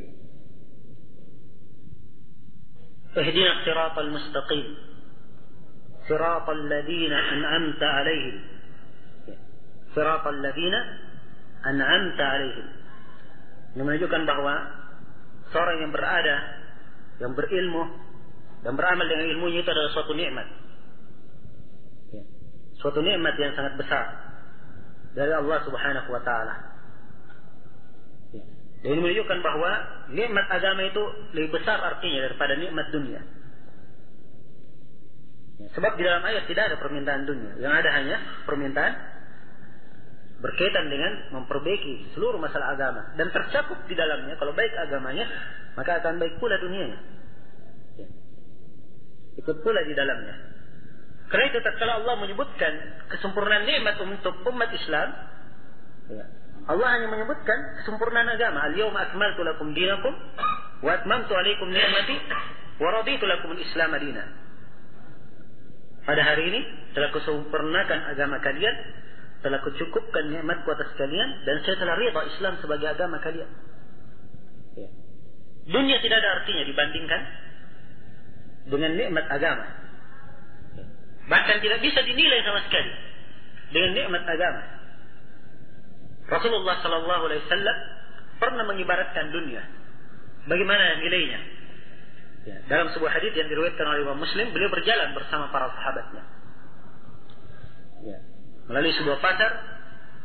Ihdina as-siratal mustaqim, siratal ladzina an'amta 'alaihim. Siratal ladzina an'amta 'alaihim. Ini menunjukkan bahwa seorang yang berada, yang berilmu dan beramal dengan ilmunya itu adalah suatu nikmat. Ya. Suatu nikmat yang sangat besar dari Allah Subhanahu wa taala. Ya. Dan ini menunjukkan bahwa nikmat agama itu lebih besar artinya daripada nikmat dunia. Ya. Sebab di dalam ayat tidak ada permintaan dunia, yang ada hanya permintaan berkaitan dengan memperbaiki seluruh masalah agama, dan tercakup di dalamnya kalau baik agamanya, maka akan baik pula dunianya. Ya. Ikut pula di dalamnya. Karena itu tatkala Allah menyebutkan kesempurnaan nikmat untuk umat Islam, ya, Allah hanya menyebutkan kesempurnaan agama. Al-yawma akmaltu lakum dinakum wa atmamtu alaikum ni'mati wa raditu lakum al-Islam dinan. Pada hari ini telah kusempurnakan agama kalian, telah kucukupkan nikmatku atas kalian, dan saya telah ridha Islam sebagai agama kalian. Ya. Dunia tidak ada artinya dibandingkan dengan nikmat agama. Ya. Bahkan tidak bisa dinilai sama sekali dengan nikmat agama. Rasulullah sallallahu alaihi wasallam pernah mengibaratkan dunia. Bagaimana nilainya? Ya. Dalam sebuah hadis yang diriwayatkan oleh Imam Muslim, beliau berjalan bersama para sahabatnya. Ya. Melalui sebuah pasar,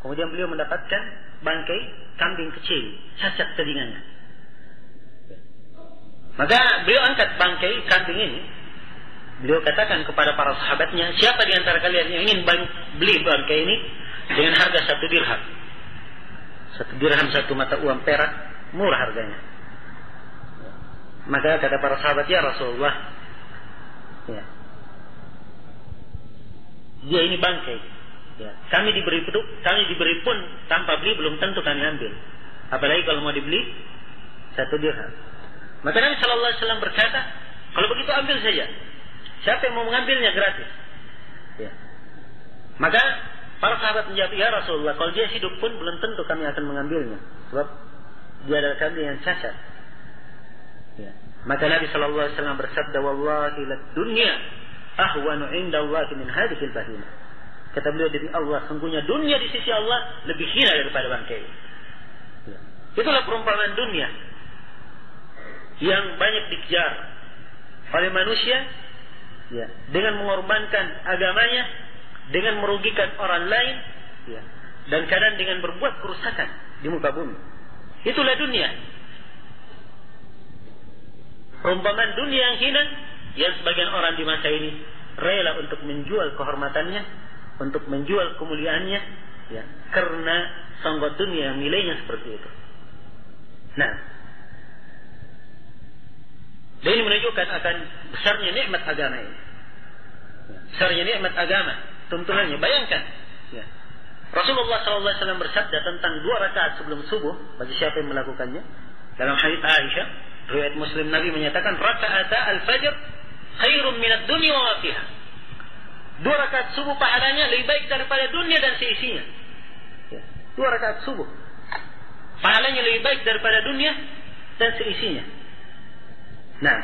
kemudian beliau mendapatkan bangkai kambing kecil, cacat telinganya. Maka beliau angkat bangkai kambing ini, beliau katakan kepada para sahabatnya, siapa di antara kalian yang ingin beli bangkai ini dengan harga 1 dirham? 1 dirham 1 mata uang perak, murah harganya. Maka kata para sahabat, ya Rasulullah, ya, dia ini bangkai. Ya, kami diberi pun tanpa beli belum tentu kami ambil. Apalagi kalau mau dibeli 1 dirham. Maka Nabi sallallahu alaihi wasallam berkata, kalau begitu ambil saja. Siapa yang mau mengambilnya gratis? Ya. Maka para sahabat menjawab, ya Rasulullah, kalau dia hidup pun belum tentu kami akan mengambilnya, sebab dia adalah kambing yang cacat. Ya. Maka Nabi sallallahu alaihi wasallam bersabda, wallahi lad dunya ahwanu 'inda Allah min hadhihi al-bahimah. Kata beliau, demi Allah, sungguhnya dunia di sisi Allah lebih hina daripada bangkai. Ya. Itulah perumpamaan dunia yang banyak dikejar oleh manusia, ya, dengan mengorbankan agamanya, dengan merugikan orang lain, ya, dan kadang dengan berbuat kerusakan di muka bumi. Itulah dunia. Perumpamaan dunia yang hina, yang sebagian orang di masa ini rela untuk menjual kehormatannya, untuk menjual kemuliaannya, ya, karena sanggup dunia yang nilainya seperti itu. Nah, dan ini menunjukkan akan besarnya nikmat agama ini. Besarnya nikmat agama, tuntunannya. Bayangkan, ya, Rasulullah SAW bersabda tentang 2 rakaat sebelum subuh bagi siapa yang melakukannya. Dalam hadits Aisyah, riwayat Muslim, Nabi menyatakan, raka'ata al-fajr khairun minad dunya wa ma fiha. 2 rakaat subuh pahalanya lebih baik daripada dunia dan seisinya. Ya. 2 rakaat subuh pahalanya lebih baik daripada dunia dan seisinya. Nah,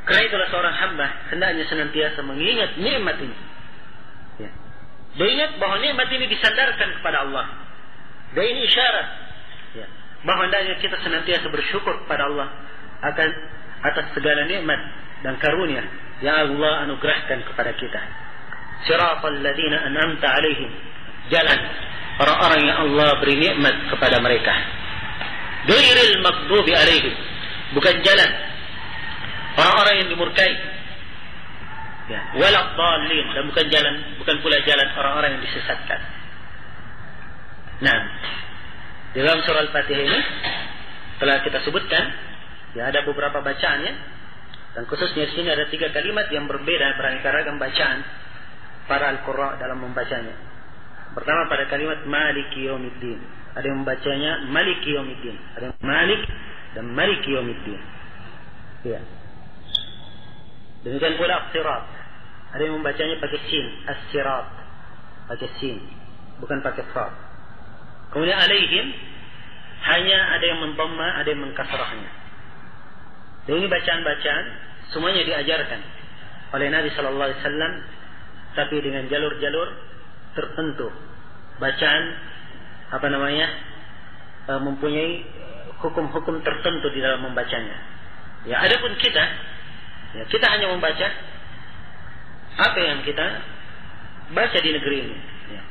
karena itulah seorang hamba hendaknya senantiasa mengingat nikmat ini. Ya. Dia ingat bahwa nikmat ini disandarkan kepada Allah. Dan ini isyarat, ya, bahwa hendaknya kita senantiasa bersyukur kepada Allah akan atas segala nikmat dan karunia yang Allah anugerahkan kepada kita. Siratal ladzina an'amta 'alaihim, jalan orang-orang yang Allah beri nikmat kepada mereka. Ghairil maghdubi 'alaihim, bukan jalan orang-orang yang dimurkai, Ya, walad dhalin, dan bukan pula jalan orang-orang yang disesatkan. Nah, di dalam surah Al-Fatihah ini telah kita sebutkan, ya ada beberapa bacaannya, dan khususnya di sini ada 3 kalimat yang berbeda beraneka ragam bacaan para al-qurra dalam membacanya. Pertama pada kalimat Maliki Yaumiddin, ada yang membacanya Maliki Yaumiddin, ada yang Malik dan Maliki Yaumiddin. Ya. Demikian pula As-Sirat, ada yang membacanya pakai sin, As-Sirat, pakai sin, bukan pakai fa. Kemudian alaihim, hanya ada yang mendhamma, ada yang mengkasrahnya. Dan ini bacaan-bacaan semuanya diajarkan oleh Nabi sallallahu alaihi wasallam, tapi dengan jalur-jalur tertentu. Bacaan mempunyai hukum-hukum tertentu di dalam membacanya. Ya, adapun kita, ya, kita hanya membaca apa yang kita baca di negeri ini. Ya,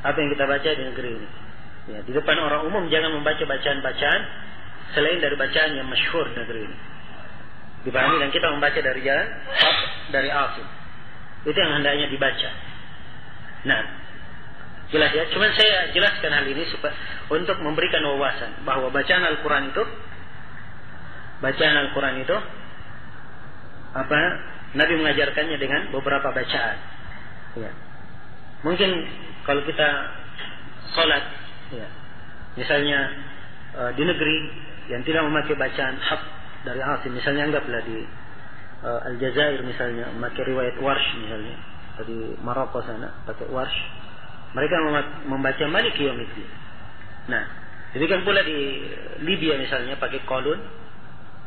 apa yang kita baca di negeri ini. Ya, di depan orang umum jangan membaca bacaan-bacaan selain dari bacaan yang masyhur di negeri ini. Dipahami, dan kita membaca dari jalan dari Asim. Itu yang hendaknya dibaca. Nah, jelas ya. Cuman saya jelaskan hal ini supaya untuk memberikan wawasan bahwa bacaan Al-Quran itu Nabi mengajarkannya dengan beberapa bacaan. Ya. Mungkin kalau kita sholat, ya, misalnya di negeri yang tidak memakai bacaan hafs dari Asim, misalnya anggaplah di Aljazair misalnya memakai riwayat Warsh, misalnya di Maroko sana pakai Warsh, mereka membaca Maliki Yaumiddin. Nah, demikian pula di Libya misalnya pakai Qalun,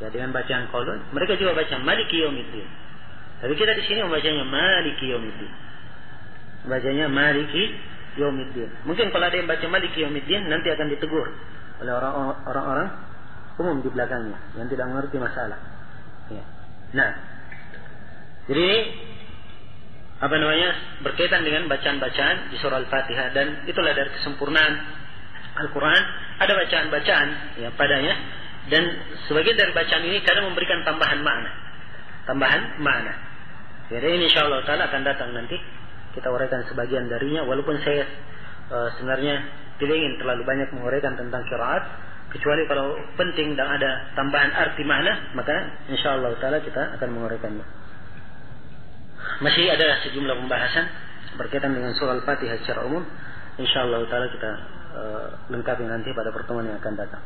ya, dengan bacaan Qalun, mereka juga baca Maliki Yaumiddin. Tapi kita di sini membacanya Maliki Yaumiddin. Bacanya Maliki Yaumiddin. Mungkin kalau ada yang baca Maliki Yaumiddin nanti akan ditegur oleh orang-orang umum di belakangnya yang tidak mengerti masalah. Ya. Nah, jadi berkaitan dengan bacaan-bacaan di surah Al-Fatihah, dan itulah dari kesempurnaan Al-Quran, ada bacaan-bacaan ya padanya, dan sebagian dari bacaan ini kadang memberikan tambahan makna. Jadi ini insyaallah taala akan datang nanti kita uraikan sebagian darinya, walaupun saya sebenarnya tidak ingin terlalu banyak menguraikan tentang qiraat, kecuali kalau penting dan ada tambahan arti makna, maka insyaallah taala kita akan menguraikannya. Masih ada sejumlah pembahasan berkaitan dengan surah Al-Fatihah secara umum, insyaallah taala kita lengkapi nanti pada pertemuan yang akan datang.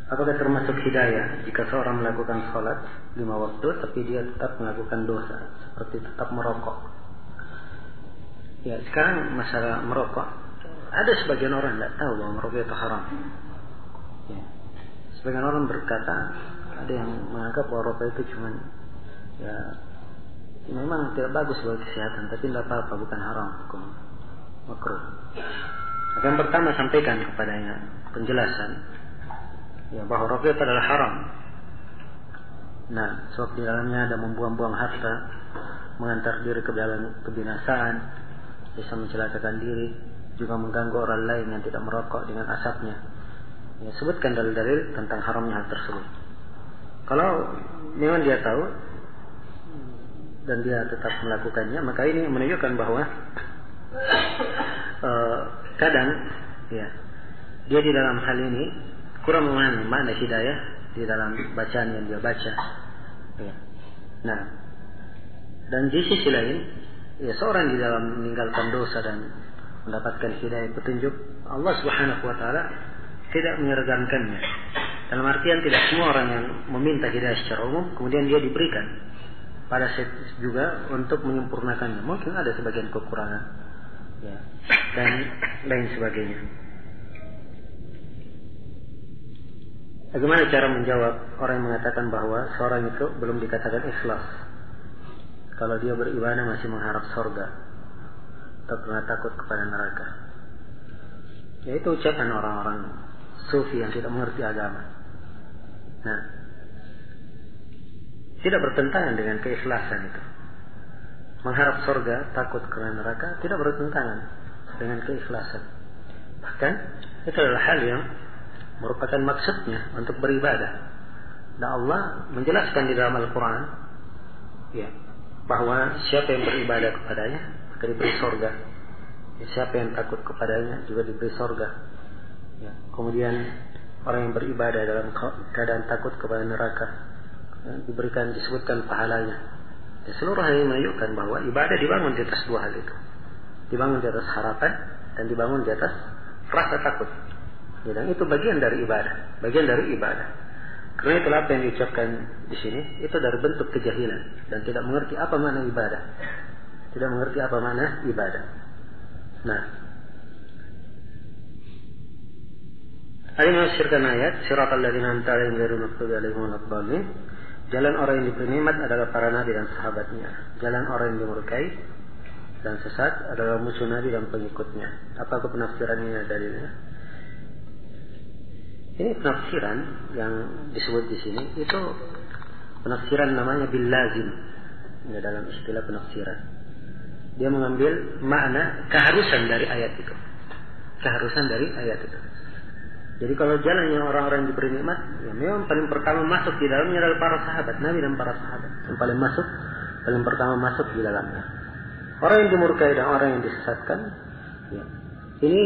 Apakah termasuk hidayah jika seorang melakukan sholat 5 waktu tapi dia tetap melakukan dosa seperti tetap merokok? Ya, sekarang masalah merokok, ada sebagian orang tidak tahu bahwa merokok itu haram. Ya. Sebagian orang berkata, ada yang menganggap bahwa rokok itu cuma ya memang tidak bagus buat kesehatan, tapi tidak apa-apa, bukan haram, hukum makruh. Yang pertama sampaikan kepadanya penjelasan ya bahwa rokok itu adalah haram. Nah, sebab di dalamnya ada membuang-buang harta, mengantar diri ke jalan kebinasaan, bisa mencelakakan diri, juga mengganggu orang lain yang tidak merokok dengan asapnya. Ya, sebutkan dalil-dalil tentang haramnya hal tersebut. Kalau memang dia tahu dan dia tetap melakukannya, maka ini menunjukkan bahwa kadang ya dia di dalam hal ini kurang memahami makna hidayah di dalam bacaan yang dia baca. Ya. Nah, dan di sisi lain, ya seorang di dalam meninggalkan dosa dan mendapatkan hidayah petunjuk, Allah Subhanahu wa taala tidak menyergankannya. Dalam artian tidak semua orang yang meminta hidayah secara umum kemudian dia diberikan, pada saat juga untuk menyempurnakannya. Mungkin ada sebagian kekurangan, ya, dan lain sebagainya. Bagaimana cara menjawab orang yang mengatakan bahwa seorang itu belum dikatakan ikhlas kalau dia beribadah masih mengharap surga atau karena takut kepada neraka? Ya, itu ucapan orang-orang sufi yang tidak mengerti agama. Nah, tidak bertentangan dengan keikhlasan itu. Mengharap surga, takut karena neraka tidak bertentangan dengan keikhlasan. Bahkan itu adalah hal yang merupakan maksudnya untuk beribadah. Dan Allah menjelaskan di dalam Al-Quran, ya, bahwa siapa yang beribadah kepadanya maka diberi surga. Ya, siapa yang takut kepadanya juga diberi surga. Ya, kemudian orang yang beribadah dalam keadaan takut kepada neraka, ya, disebutkan pahalanya. Ya, seluruh hal ini menunjukkan bahwa ibadah dibangun di atas dua hal itu. Dibangun di atas harapan dan dibangun di atas rasa takut. Ya, dan itu bagian dari ibadah, bagian dari ibadah. Karena itulah apa yang diucapkan di sini itu dari bentuk kejahilan dan tidak mengerti apa makna ibadah. Tidak mengerti apa makna ibadah. Nah, ayat menafsirkan ayat siratal ladzina an'amta 'alaihim ghairil maghdubi 'alaihim waladdallin. Jalan orang yang diberi nikmat adalah para nabi dan sahabatnya. Jalan orang yang dimurkai dan sesat adalah musuh nabi dan pengikutnya. Apa penafsiran ini dalilnya? Ini penafsiran yang disebut di sini itu penafsiran namanya bil lazim. Ya, dalam istilah penafsiran. Dia mengambil makna keharusan dari ayat itu. Keharusan dari ayat itu. Jadi kalau jalannya orang-orang yang diberi nikmat, ya memang paling pertama masuk di dalamnya adalah para sahabat, Nabi dan para sahabat. Yang paling pertama masuk di dalamnya. Orang yang dimurkai dan orang yang disesatkan, ya, ini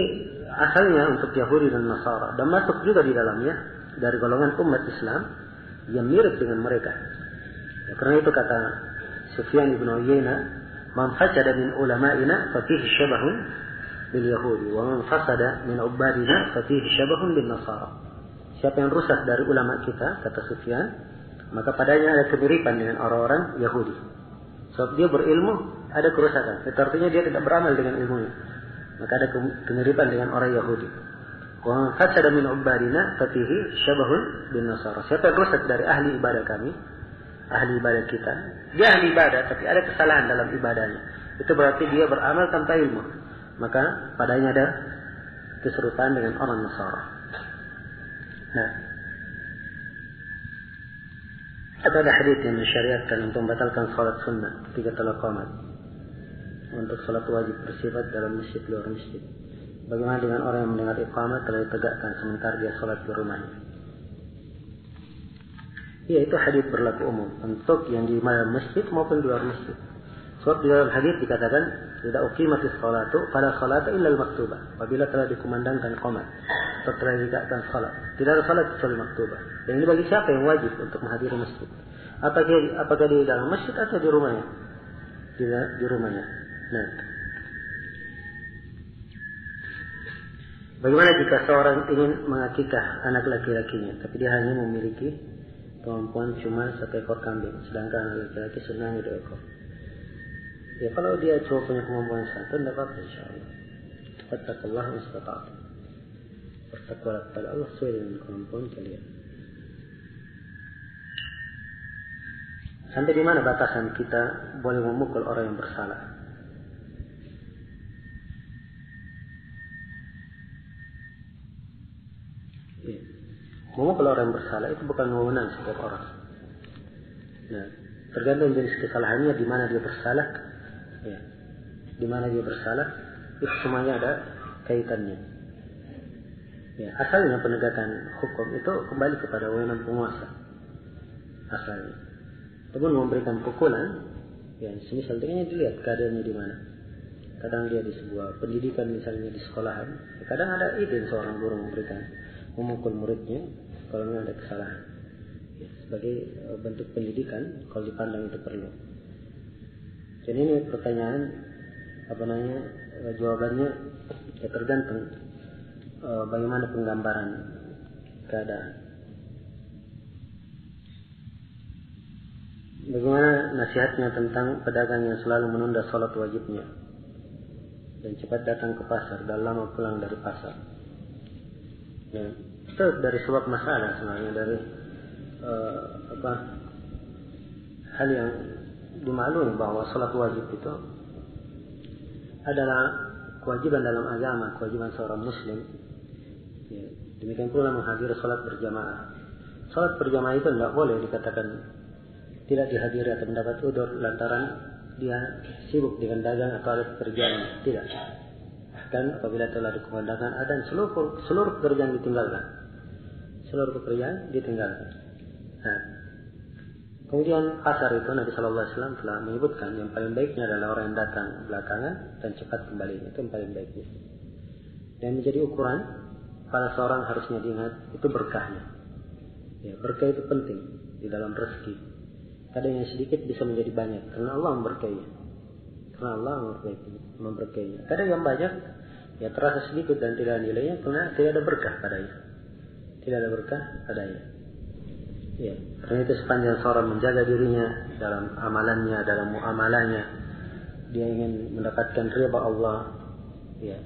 asalnya untuk Yahudi dan Nasara dan masuk juga di dalamnya dari golongan umat Islam yang mirip dengan mereka. Ya, karena itu kata Sufyan ibn Uyainah, "Man fasada min ulama'ina fa fihi syabahun bil Yahudi, wa man fasada min ubadina fa fihi syabahun bin Nasara." Siapa yang rusak dari ulama kita, kata Sufyan, maka padanya ada kemiripan dengan orang-orang Yahudi. Sebab dia berilmu, ada kerusakan. Itu artinya dia tidak beramal dengan ilmunya. Maka ada kemiripan dengan orang Yahudi. Wa fasada min ubadina fatihi syabahun bin Nasara. Siapa yang rusak dari ahli ibadah kami, ahli ibadah kita, dia ahli ibadah tapi ada kesalahan dalam ibadahnya. Itu berarti dia beramal tanpa ilmu. Maka padanya ada keserupaan dengan orang Nasara. Nah, ada hadits yang mensyariatkan untuk membatalkan salat sunnah ketika telah qamat. Untuk salat wajib bersifat dalam masjid luar masjid. Bagaimana dengan orang yang mendengar iqamah telah ditegakkan sementara dia salat di rumahnya? Ya, itu hadis berlaku umum untuk yang di dalam masjid maupun di luar masjid. Sebab di dalam hadis dikatakan tidak uqimatis salatu fala salata illa al-maktubah. Apabila telah dikumandangkan qamat atau telah ditegakkan salat, tidak ada salat kecuali maktubah. Dan ini bagi siapa yang wajib untuk menghadiri masjid? Apakah di dalam masjid atau di rumahnya? Di rumahnya. Nah, bagaimana jika seorang ingin mengakikah anak laki-lakinya, tapi dia hanya memiliki kemampuan cuma 1 ekor kambing, sedangkan anak laki-laki senang 2 ekor? Ya, kalau dia cuma punya kemampuan 1, tidak apa-apa insyaallah. Fattaqullaha mastata'tum. Bertakwalah kepada Allah sesuai dengan kemampuan kalian. Sampai di mana batasan kita boleh memukul orang yang bersalah? Memukul orang yang bersalah itu bukan wewenang setiap orang. Nah, tergantung jenis kesalahannya, di mana dia bersalah, ya, di mana dia bersalah, itu semuanya ada kaitannya. Ya, asalnya penegakan hukum itu kembali kepada wewenang penguasa. Asalnya. Namun memberikan pukulan, ya, semisal dengan dilihat keadaannya di mana. Kadang dia di sebuah pendidikan misalnya di sekolahan, ya, kadang ada izin seorang guru memukul muridnya kalau memang ada kesalahan, ya, sebagai bentuk pendidikan kalau dipandang itu perlu. Jadi ini pertanyaan jawabannya ya tergantung bagaimana penggambaran keadaan. Bagaimana nasihatnya tentang pedagang yang selalu menunda sholat wajibnya dan cepat datang ke pasar dan lama pulang dari pasar? Ya, itu dari sebab masalah sebenarnya, dari hal yang dimaklumi bahwa sholat wajib itu adalah kewajiban dalam agama, kewajiban seorang muslim. Ya, demikian pula menghadiri sholat berjamaah. Sholat berjamaah itu tidak boleh dikatakan tidak dihadiri atau mendapat udzur lantaran dia sibuk dengan dagang atau ada pekerjaan. Tidak. Dan apabila telah dikumandangkan adzan, seluruh pekerjaan ditinggalkan. Seluruh pekerjaan ditinggalkan. Nah, kemudian asar itu Nabi Shallallahu Alaihi Wasallam telah menyebutkan yang paling baiknya adalah orang yang datang belakangan dan cepat kembali, itu yang paling baiknya. Dan menjadi ukuran pada seorang harusnya diingat itu berkahnya. Ya, berkah itu penting di dalam rezeki. Kadang yang sedikit bisa menjadi banyak karena Allah memberkainya. Karena Allah memberkainya. Kadang yang banyak ya terasa sedikit dan tidak ada nilainya karena tidak ada berkah padanya. Tidak ada berkah padanya. Ya, karena itu sepanjang seorang menjaga dirinya dalam amalannya, dalam muamalahnya, dia ingin mendapatkan ridha Allah, ya,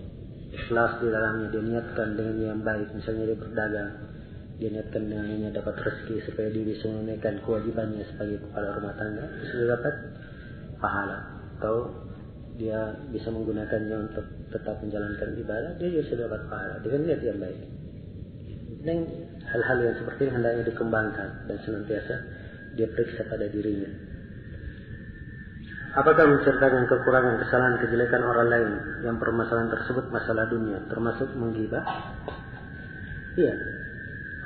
ikhlas di dalamnya, dia niatkan dengan yang baik, misalnya dia berdagang, dia niatkan dengannya dapat rezeki supaya dia bisa menunaikan kewajibannya sebagai kepala rumah tangga, sudah dapat pahala. Atau dia bisa menggunakannya untuk tetap menjalankan ibadah, dia juga sudah dapat pahala dengan niat yang baik. Dan hal-hal yang seperti ini hendaknya dikembangkan dan senantiasa dia periksa pada dirinya. Apakah menceritakan kekurangan, kesalahan, kejelekan orang lain yang permasalahan tersebut masalah dunia termasuk menggibah? Iya.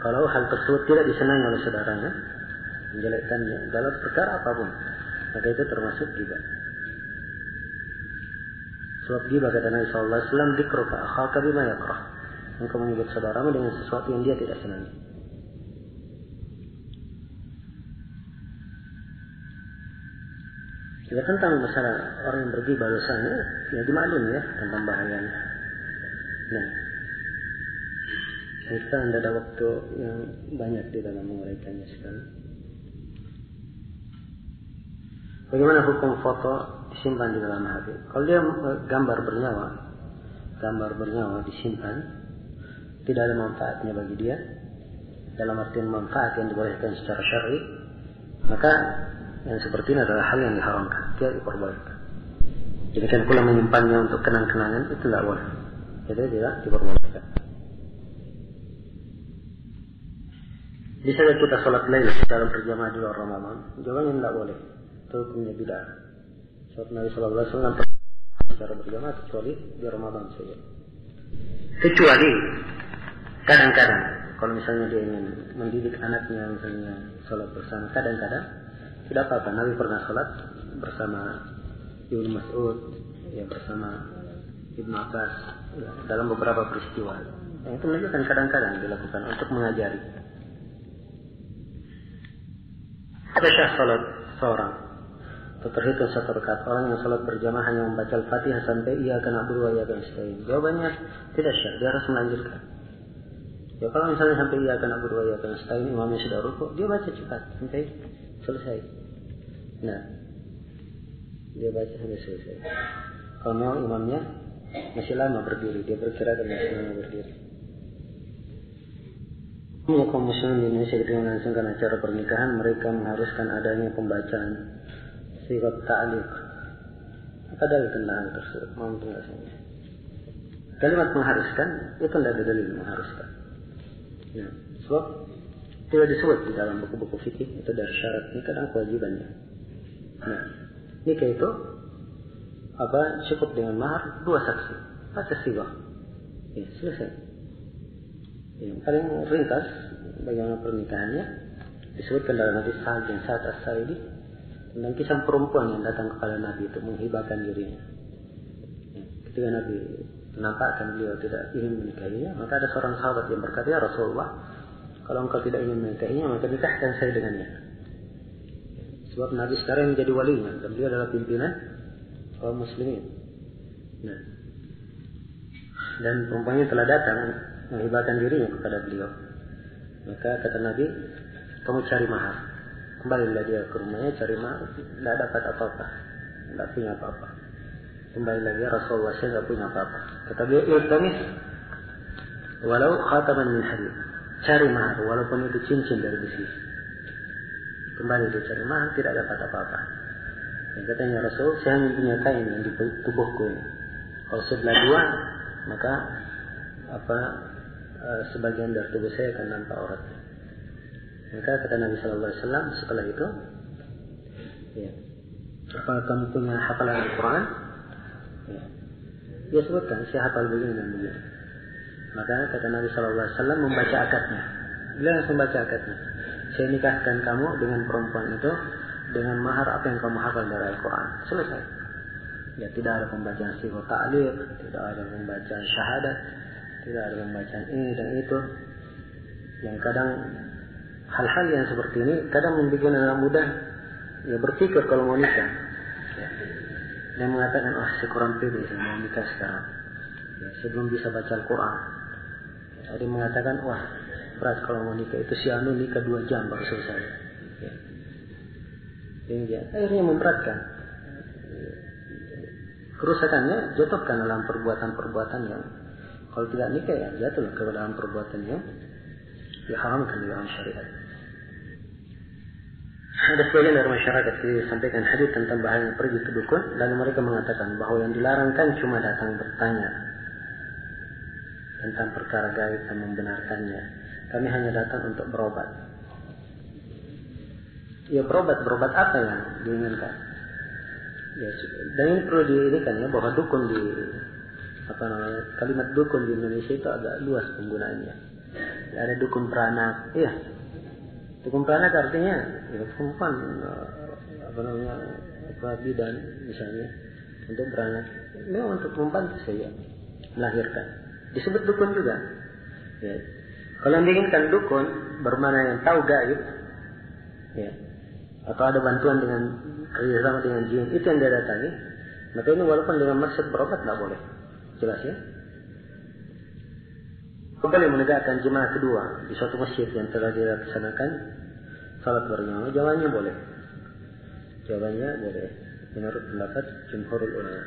Kalau hal tersebut tidak disenangi oleh saudaranya, menjelekkannya dalam perkara apapun, maka itu termasuk ghibah. Sebab ghibah kata Nabi sallallahu alaihi wasallam, "Dzikruka akhaka bima yakrah." Engkau menyebut saudaramu dengan sesuatu yang dia tidak senangi. Ya, tentang masalah orang yang berghibah dosanya, ya dimaklum ya tentang bahayanya. Nah, kita tidak ada waktu yang banyak di dalam menguraikannya sekarang. Bagaimana hukum foto disimpan di dalam hati? Kalau dia gambar bernyawa disimpan, tidak ada manfaatnya bagi dia, dalam artian manfaat yang dibolehkan secara syar'i, maka yang seperti ini adalah hal yang diharamkan, tidak diperbolehkan. Demikian pula menyimpannya untuk kenang-kenangan itu tidak boleh, jadi tidak diperbolehkan. Bisa kita sholat lain dalam berjamaah di luar Ramadan? Jawabannya tidak boleh, itu hukumnya bid'ah. Sebab Nabi Sallallahu Alaihi Wasallam secara berjamaah kecuali di Ramadan saja. Kecuali kadang-kadang, kalau misalnya dia ingin mendidik anaknya, misalnya sholat bersama, kadang-kadang tidak apa-apa. Nabi pernah sholat bersama Ibnu Mas'ud, ya, bersama Ibnu Abbas, ya, dalam beberapa peristiwa. Yang itu menunjukkan kadang-kadang dilakukan untuk mengajari. Ada syah sholat seorang, terhitung satu rakaat. Orang yang sholat berjamaah hanya membaca Al-Fatihah sampai iyyaka na'budu wa iyyaka nasta'in. Jawabannya tidak syah, dia harus melanjutkan. Ya, kalau misalnya sampai iyyaka na'budu wa iyyaka nasta'in, imamnya sudah rukuk, dia baca cepat sampai selesai. Nah, dia baca sampai selesai. Kalau memang imamnya masih lama berdiri, dia berkirakan masih lama berdiri. Kaum muslimin di Indonesia dengan langsungkan acara pernikahan, mereka mengharuskan adanya pembacaan sigat ta'liq. Apa dalil tentang hal tersebut? Mau penjelasannya? Kalimat mengharuskan itu tidak ada dalil mengharuskan. Ya, sebab tidak disebut di dalam buku-buku fikih itu dari syarat nikah dan kewajibannya. Nah, nikah itu cukup dengan mahar 2 saksi, baca sigah, ya selesai. Yang paling ringkas bagaimana pernikahannya disebutkan dalam hadis Sa'ad bin Sa'ad As-Sa'idi tentang kisah perempuan yang datang kepada Nabi untuk menghibahkan dirinya. Ya, ketika Nabi menampakkan beliau tidak ingin menikahinya, maka ada seorang sahabat yang berkata, "Ya Rasulullah, kalau engkau tidak ingin menikahinya, maka nikahkan saya dengannya." Sebab Nabi sekarang menjadi walinya dan beliau adalah pimpinan kaum muslimin. Nah, dan perempuannya telah datang menghibahkan dirinya kepada beliau. Maka kata Nabi, "Kamu cari mahar." Kembalilah dia ke rumahnya cari mahar, tidak dapat apa-apa, tidak punya apa-apa. Kembali lagi, "Rasulullah, saya tidak punya apa-apa." Kata beliau, "Iltamis walau khataman min hadid." Cari mahar walaupun itu cincin dari besi. Kembali dia cari mahar, tidak dapat apa-apa. Dan katanya, "Rasul, saya hanya punya kain yang di tubuhku ini. Kalau sebelah 2, maka sebagian dari tubuh saya akan nampak auratnya." Maka kata Nabi Sallallahu Alaihi Wasallam setelah itu, ya, "Apa kamu punya hafalan Al-Quran?" Ya, dia sebutkan, "Saya hafal begini dan begini." Maka kata Nabi Sallallahu Alaihi Wasallam membaca akadnya. Beliau langsung membaca akadnya. saya nikahkan kamu dengan perempuan itu dengan mahar apa yang kamu hafal dari Al-Quran. Selesai. Ya, tidak ada pembacaan sifat ta'liq, tidak ada pembacaan syahadat, tidak ada pembacaan ini dan itu. Yang kadang hal-hal yang seperti ini kadang membuat anak muda ya berpikir kalau mau nikah. Ya. Dia mengatakan, saya kurang pede, saya mau nikah sekarang. Ya, saya belum bisa baca Al-Quran. Ya, ada yang mengatakan, berat kalau mau nikah itu si anu nikah 2 jam baru selesai. Ya. Dia akhirnya memberatkan. Kerusakannya jatuhkan dalam perbuatan-perbuatan yang kalau tidak nikah ya jatuh ke dalam perbuatan yang diharamkan di dalam syariat. Ada sebagian dari masyarakat disampaikan hadis tentang bahaya pergi ke dukun, lalu mereka mengatakan bahwa yang dilarangkan cuma datang bertanya tentang perkara gaib dan membenarkannya. Kami hanya datang untuk berobat. Ya berobat apa yang diinginkan? Ya, dan ini perlu diinginkan ya bahwa dukun di kalimat dukun di Indonesia itu agak luas penggunaannya. Ada dukun beranak, iya. Dukun beranak artinya ya perempuan bidan misalnya untuk beranak. Memang untuk membantu saya melahirkan. Disebut dukun juga. Ya. Kalau diinginkan dukun bermakna yang tahu gaib, ya, atau ada bantuan dengan kerjasama dengan jin, itu yang dia datangi. Maka ini walaupun dengan maksud berobat tidak boleh. Jelas ya? Boleh menegakkan jemaah kedua di suatu masjid yang telah dilaksanakan salat berjamaah. Jawabannya boleh. Jawabannya boleh. Menurut pendapat jumhurul ulama.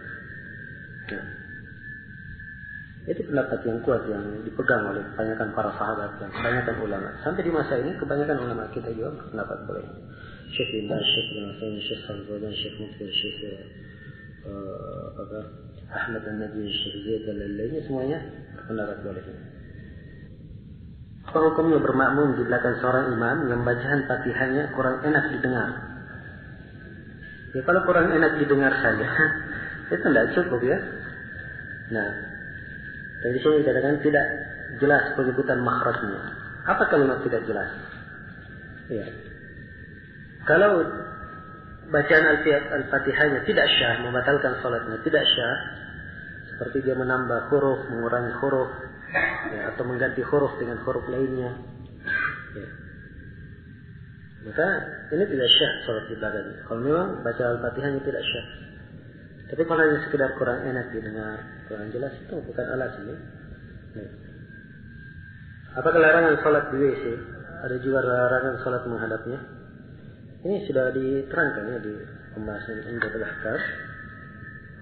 Nah, itu pendapat yang kuat yang dipegang oleh kebanyakan para sahabat dan kebanyakan ulama. Sampai di masa ini kebanyakan ulama kita juga berpendapat boleh. Syekh bin Baz, Syekh bin Utsaimin, Syekh Al-Albani, Syekh Mukbil, Syekh Ahmad An-Nabi, Syekh Zaid dan lain-lainnya semuanya berpendapat boleh. Apa hukumnya bermakmum di belakang seorang imam yang bacaan Fatihahnya kurang enak didengar? Ya kalau kurang enak didengar saja, itu tidak cukup ya. Nah, dari sini dikatakan tidak jelas penyebutan makhrajnya. Apa kalimat tidak jelas? Ya. Kalau bacaan Al-Fatihahnya tidak syah, membatalkan salatnya, tidak syah, seperti dia menambah huruf, mengurangi huruf, ya, atau mengganti huruf dengan huruf lainnya, ya, maka ini tidak syah salat di belakangnya. Kalau memang baca Al-Fatihahnya tidak syah, tapi kalau hanya sekedar kurang enak didengar, kurang jelas, itu bukan alasan. Ya. Ya. Apakah larangan salat di WC? Ada juga larangan salat menghadapnya. Ini sudah diterangkan ya di pembahasan Umdatul Ahkam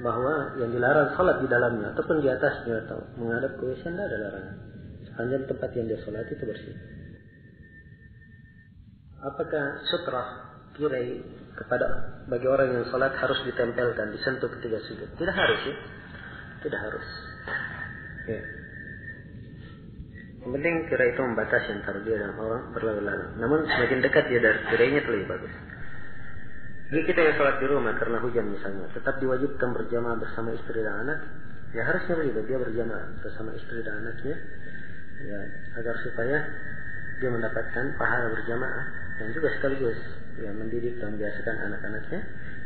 bahwa yang dilarang salat di dalamnya ataupun di atasnya atau menghadap ke WC tidak ada larangan. Sepanjang tempat yang dia salat itu bersih. Apakah sutrah tirai kepada bagi orang yang salat harus ditempelkan, disentuh ketika sujud? Tidak harus ya. Tidak harus. Ya. Yang penting tirai itu membatasi antara dia dan orang berlalu-lalu. Namun semakin dekat dia dari tirainya itu lebih bagus. Jika kita yang sholat di rumah karena hujan misalnya, tetap diwajibkan berjamaah bersama istri dan anak, ya harusnya begitu, dia berjamaah bersama istri dan anaknya, ya agar supaya dia mendapatkan pahala berjamaah dan juga sekaligus ya mendidik dan membiasakan anak-anaknya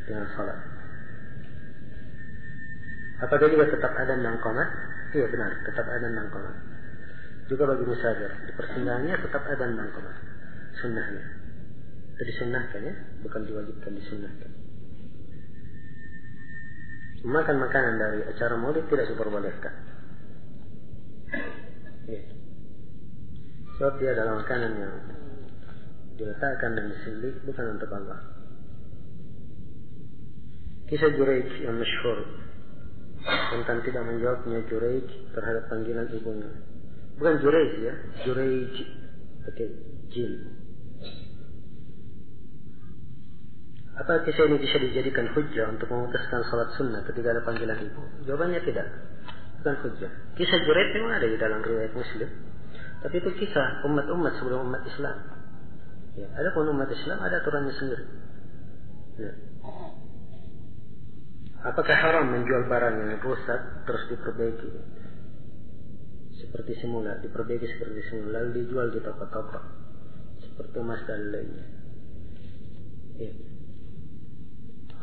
dengan sholat. Apakah juga tetap adzan dan qomat? Iya benar, tetap adzan dan qomat. Juga bagi musafir di persinggahannya tetap adzan dan qomat, sunnahnya. Itu disunnahkan ya, bukan diwajibkan, disunnahkan. Makan makanan dari acara maulid tidak diperbolehkan. Ya. Sebab dia adalah makanan yang diletakkan dan disembelih bukan untuk Allah. Kisah Juraij yang masyhur tentang tidak menjawabnya Juraij terhadap panggilan ibunya. Bukan Juraij ya, Juraij pakai jim. Apa kisah ini bisa dijadikan hujjah untuk memutuskan salat sunnah ketika ada panggilan ibu? Jawabannya tidak. Bukan hujjah. Kisah Juraij memang ada di dalam riwayat Muslim. Tapi itu kisah umat-umat sebelum umat Islam. Ya, ada pun umat Islam ada aturannya sendiri. Ya. Apakah haram menjual barang yang rusak terus diperbaiki seperti semula, diperbaiki seperti semula lalu dijual di toko-toko seperti emas dan lainnya. Ya.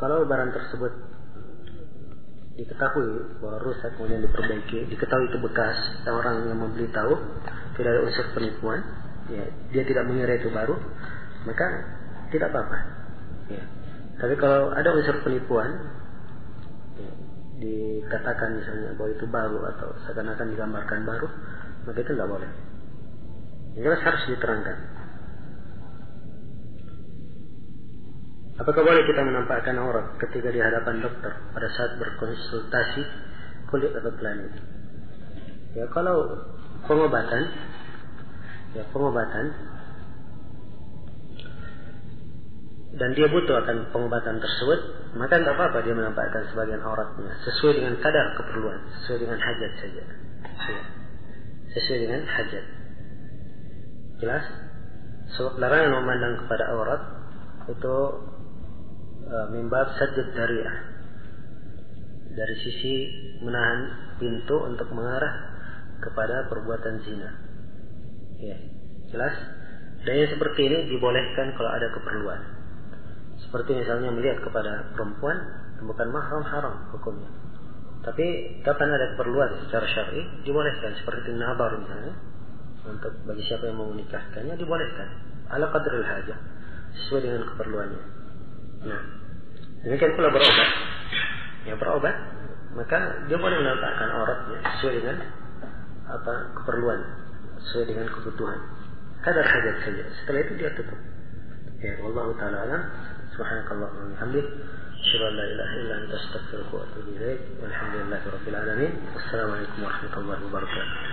Kalau barang tersebut diketahui bahwa rusak kemudian diperbaiki, diketahui itu bekas dan orang yang membeli tahu tidak ada unsur penipuan, ya, dia tidak mengira itu baru, maka tidak apa-apa. Ya. Tapi kalau ada unsur penipuan, ya, dikatakan misalnya bahwa itu baru atau seakan-akan digambarkan baru, maka itu tidak boleh. Jelas harus diterangkan. Apakah boleh kita menampakkan aurat ketika di hadapan dokter pada saat berkonsultasi kulit atau kelamin? Ya, kalau pengobatan dan dia butuh akan pengobatan tersebut, maka tidak apa-apa dia menampakkan sebagian auratnya sesuai dengan kadar keperluan, sesuai dengan hajat saja. Ya. Sesuai dengan hajat. Jelas? So, larangan memandang kepada aurat itu mimbab sajd dariah, dari sisi menahan pintu untuk mengarah kepada perbuatan zina. Ya, jelas? Dan yang seperti ini dibolehkan kalau ada keperluan. Seperti misalnya melihat kepada perempuan bukan mahram, haram hukumnya. Tapi kapan ada keperluan secara syar'i dibolehkan, seperti nabar misalnya, untuk bagi siapa yang mau menikahkannya dibolehkan ala qadril hajah, sesuai dengan keperluannya. Nah, demikian pula berobat. Ya, berobat, maka dia boleh menampakkan auratnya sesuai dengan keperluan, sesuai dengan kebutuhan, kadar hajat saja. Setelah itu dia tutup. Ya, wallahu ta'ala alam. Subhanakallahumma wa bihamdik, asyhadu an la ilaha illa anta, astaghfiruka wa atubu ilaik. Walhamdulillahirabbil alamin. Wassalamualaikum warahmatullahi wabarakatuh.